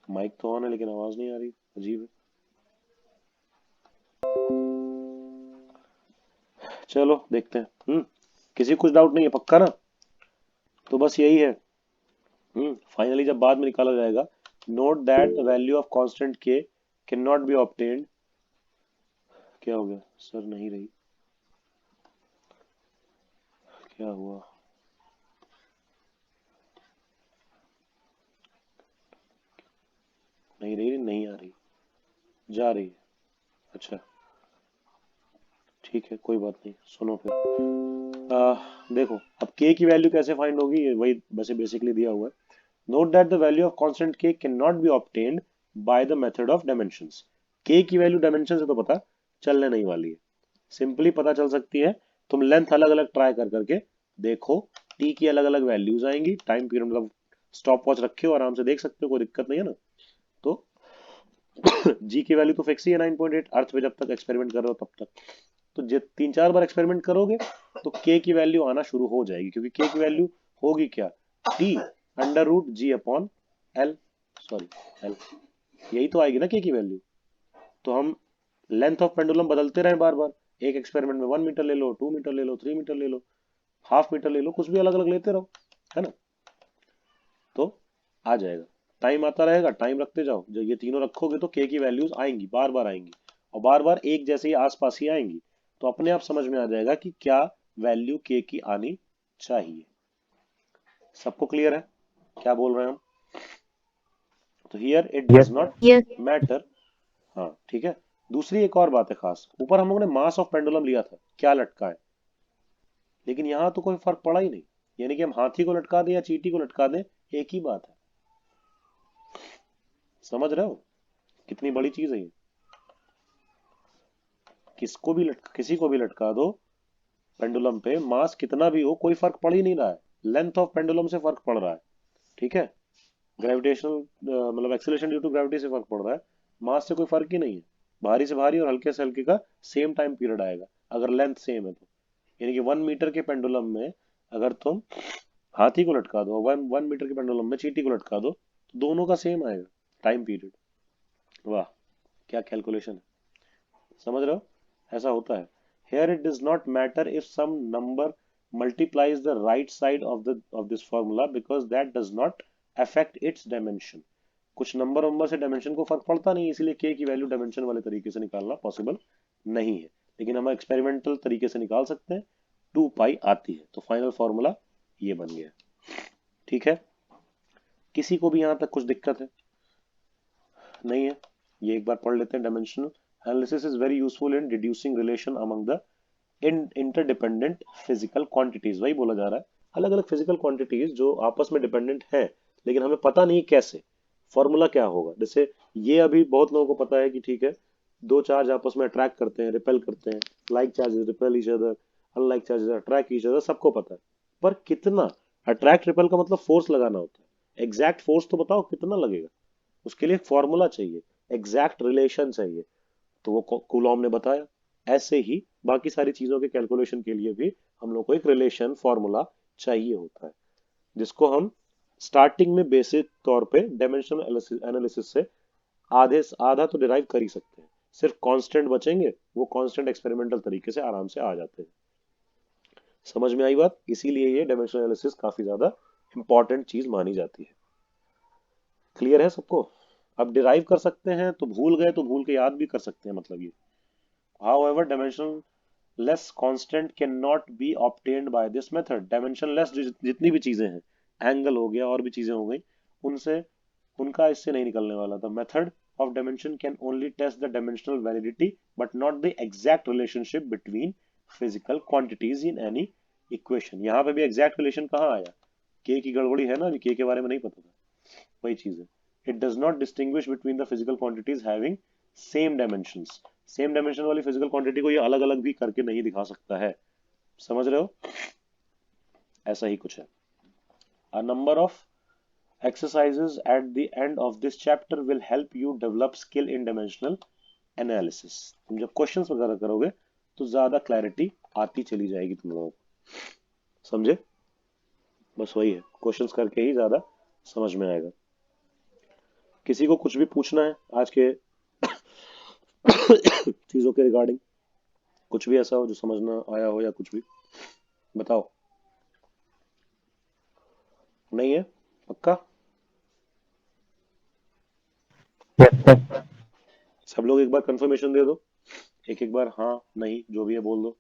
माइक तो ऑन है लेकिन आवाज नहीं आ रही, अजीब है। चलो देखते हैं। किसी को कुछ डाउट नहीं है पक्का ना? तो बस यही है। फाइनली जब बाद में निकाला जाएगा, note that the value of constant के कैन नॉट बी ऑब्टेन्ड। क्या हो गया सर? नहीं रही, क्या हुआ? नहीं रही, नहीं आ रही, जा रही है। अच्छा ठीक है, कोई बात नहीं। सुनो फिर, देखो अब k की वैल्यू कैसे फाइंड होगी, ये वही वैसे बेसिकली दिया हुआ है। Note that the value of constant k can not be obtained by the method of dimensions. k की वैल्यू डायमेंशन से तो पता चलने नहीं वाली है, सिंपली पता चल सकती है। तुम लेंथ अलग अलग ट्राई कर करके देखो, t की अलग अलग वैल्यूज आएंगी। टाइम पीरियड मतलब स्टॉप वॉच रखे हो, आराम से देख सकते हो, कोई दिक्कत नहीं है ना। तो g की वैल्यू तो फिक्स ही है 9.8, अर्थ पे जब तक एक्सपेरिमेंट कर रहे हो तब तक। तो 3-4 बार एक्सपेरिमेंट करोगे तो k की वैल्यू आना शुरू हो जाएगी, क्योंकि k की वैल्यू होगी क्या? t अंडर रूट जी अपॉन एल, सॉरी एल, यही तो आएगी ना k की वैल्यू। तो हम लेंथ ऑफ पेंडुलम बदलते रहे बार बार, एक एक्सपेरिमेंट में 1 मीटर ले लो, 2 मीटर ले लो, 3 मीटर ले लो, हाफ मीटर ले लो, कुछ भी अलग अलग लेते रहो, है ना? तो आ जाएगा, टाइम आता रहेगा, टाइम रखते जाओ। जब ये तीनों रखोगे तो के की वैल्यूज आएंगी, बार बार आएंगी, और बार बार एक जैसे ही आसपास ही आएंगी। तो अपने आप समझ में आ जाएगा कि क्या वैल्यू के की आनी चाहिए। सबको क्लियर है क्या बोल रहे हैं हम? तो here it does yes. Not yes. Matter. हाँ ठीक है। दूसरी एक और बात है खास, ऊपर हम लोगों ने मास ऑफ पेंडुलम लिया था, क्या लटका है, लेकिन यहां तो कोई फर्क पड़ा ही नहीं। यानी कि हम हाथी को लटका दें या चींटी को लटका दें, एक ही बात है। समझ रहे हो? कितनी बड़ी चीज है ये। किसी को भी लटका दो पेंडुलम पे, मास कितना भी हो कोई फर्क पड़ ही नहीं रहा है, लेंथ ऑफ पेंडुलम से फर्क पड़ रहा है। ठीक है, ग्रेविटेशनल मतलब एक्सेलरेशन ड्यू टू ग्रेविटी से फर्क पड़ रहा है, मास से कोई फर्क ही नहीं है। भारी से भारी और हल्के से हल्के का सेम टाइम पीरियड आएगा अगर लेंथ सेम है तो। यानी कि 1 मीटर के पेंडुलम में अगर तुम हाथी को लटका दो, 1 मीटर के पेंडुलम में चींटी को लटका दो, तो दोनों का सेम आएगा टाइम पीरियड। वाह, क्या कैलकुलेशन है, समझ रहे हो, ऐसा होता है। Here it does not matter if some number multiplies the right side of this formula because that does not affect its dimension. कुछ नंबर से डायमेंशन को फर्क पड़ता नहीं, इसीलिए k की वैल्यू डायमेंशन वाले तरीके से निकालना पॉसिबल नहीं है, लेकिन हम एक्सपेरिमेंटल तरीके से निकाल सकते हैं, 2 पाई आती है। तो फाइनल फॉर्मूला ये बन गया। ठीक है, किसी को भी यहां तक कुछ दिक्कत है? नहीं है, ये एक बार पढ़ लेते हैं। Dimensional analysis is very useful in deducing relation among the interdependent physical quantities. वही बोला जा रहा है, अलग अलग फिजिकल क्वांटिटीज जो आपस में डिपेंडेंट है लेकिन हमें पता नहीं कैसे, फॉर्मूला क्या होगा। जैसे ये अभी बहुत लोगों को पता है कि ठीक है, दो चार्ज आपस में अट्रैक्ट करते हैं, रिपेल करते हैं, like charges repel each other, unlike charges attract each other, सबको पता है। पर कितना अट्रैक्ट रिपेल का मतलब फोर्स लगाना होता है, एग्जैक्ट फोर्स तो बताओ कितना लगेगा, उसके लिए फॉर्मूला चाहिए, एग्जैक्ट रिलेशन चाहिए, तो वो कूलॉम ने बताया। ऐसे ही बाकी सारी चीजों के कैलकुलेशन के लिए भी हम लोग को एक रिलेशन फॉर्मूला चाहिए होता है, जिसको हम स्टार्टिंग में बेसिक तौर पे डायमेंशनल एनालिसिस से आधा तो डिराइव कर ही सकते हैं, सिर्फ कांस्टेंट बचेंगे, वो कांस्टेंट एक्सपेरिमेंटल तरीके से आराम से आ जाते हैं। समझ में आई बात? इसीलिए ये डायमेंशनल एनालिसिस काफी ज्यादा इंपॉर्टेंट चीज मानी जाती है। क्लियर है सबको? अब डिराइव कर सकते हैं तो भूल गए तो भूल के याद भी कर सकते हैं, मतलब ये। However, dimensionless constant cannot be obtained by this method. Dimensionless जितनी भी चीजें हैं, एंगल हो गया और भी चीजें हो गई, उनसे उनका इससे नहीं निकलने वाला। The method of dimension can only test the dimensional validity but not the exact relationship between physical quantities in any equation. यहाँ पे भी exact relation कहाँ आया? k की गड़बड़ी है ना, अभी k के बारे में नहीं पता था, वही चीज है। It does not distinguish between the physical quantities having same dimensions. Same dimension वाली फिजिकल क्वांटिटी को ये अलग अलग भी करके नहीं दिखा सकता है, समझ रहे हो? ऐसा ही कुछ है। A number of exercises at the end of this chapter will help you develop skill in dimensional analysis. तुम जब क्वेश्चंस वगैरह करोगे तो ज्यादा क्लैरिटी आती चली जाएगी तुम लोगों को, समझे? बस वही है, क्वेश्चंस करके ही ज्यादा समझ में आएगा। किसी को कुछ भी पूछना है आज के चीजों के रिगार्डिंग, कुछ भी ऐसा हो जो समझना आया हो या कुछ भी बताओ। नहीं है? पक्का? सब लोग एक बार कंफर्मेशन दे दो, एक एक बार हाँ नहीं जो भी है बोल दो।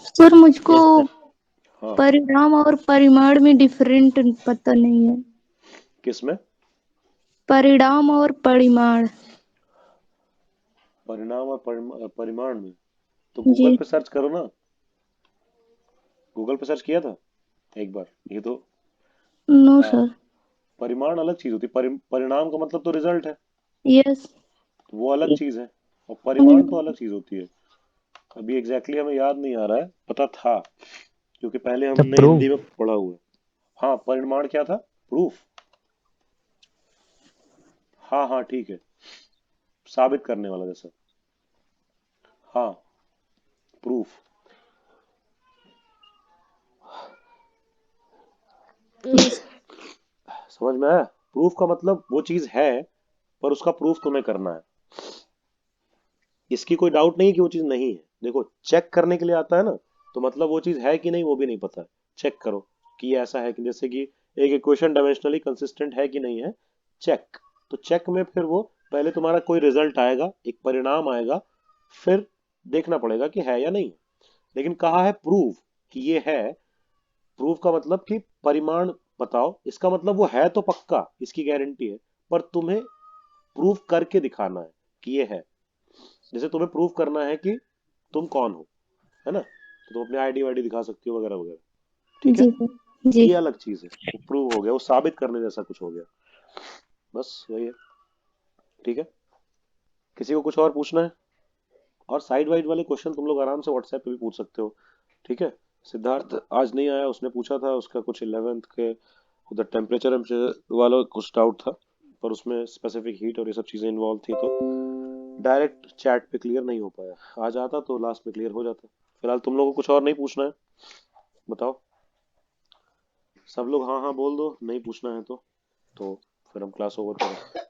सर मुझको हाँ, परिणाम और परिमाण में डिफरेंट पता नहीं है। किस में? परिणाम और परिमाण। परिणाम और परिमाण में तो जी गूगल पे सर्च करो ना, गूगल पे सर्च किया था एक बार ये तो। नो हाँ, सर। परिमाण अलग चीज होती है, परिणाम का मतलब तो रिजल्ट है, यस। वो अलग चीज है, और परिमाण तो अलग चीज होती है। अभी एग्जैक्टली हमें याद नहीं आ रहा है, पता था क्योंकि पहले हमने प्रूफ हिंदी में पढ़ा हुआ है। हाँ, परिमाण क्या था? प्रूफ। हाँ हाँ ठीक है, साबित करने वाला जैसा। हाँ, प्रूफ। यस। समझ में आया? प्रूफ का मतलब वो चीज है पर उसका प्रूफ तुम्हें करना है। इसकी कोई डाउट नहीं है कि वो चीज नहीं है। देखो, चेक करने के लिए आता है ना, तो मतलब वो चीज है कि नहीं वो भी नहीं पता है। चेक करो कि ये ऐसा है कि, जैसे कि एक इक्वेशन डायमेंशनली कंसिस्टेंट है कि नहीं है, चेक। तो चेक में फिर वो पहले तुम्हारा कोई रिजल्ट आएगा, एक परिणाम आएगा, फिर देखना पड़ेगा कि है या नहीं। लेकिन कहा है प्रूव कि ये है, प्रूव का मतलब कि परिमाण बताओ, इसका मतलब वो है तो पक्का, इसकी गारंटी है, पर तुम्हें प्रूव करके दिखाना है कि ये है। जैसे तुम्हें प्रूव करना है कि तुम कौन हो, है ना, तो तुम अपने आईडी वाईडी दिखा सकती हो वगैरह वगैरह, ठीक है। जी सर। जी। ये अलग चीज है, वो प्रूव हो गया, वो साबित करने जैसा कुछ हो गया, बस वही है। ठीक है, किसी को कुछ और पूछना है? और साइड वाइड वाले क्वेश्चन तुम लोग आराम से व्हाट्सएप पे भी पूछ सकते हो, ठीक है। सिद्धार्थ आज नहीं आया, उसने पूछा था, उसका कुछ 11th के उधर टेम्परेचर वाला कुछ डाउट था, पर उसमें स्पेसिफिक हीट और ये सब चीजें इन्वॉल्व थी, तो डायरेक्ट चैट पे क्लियर नहीं हो पाया। आ जाता तो लास्ट में क्लियर हो जाता। फिलहाल तुम लोगों को कुछ और नहीं पूछना है, बताओ। सब लोग हाँ हाँ बोल दो, नहीं पूछना है तो फिर हम क्लास ओवर करें।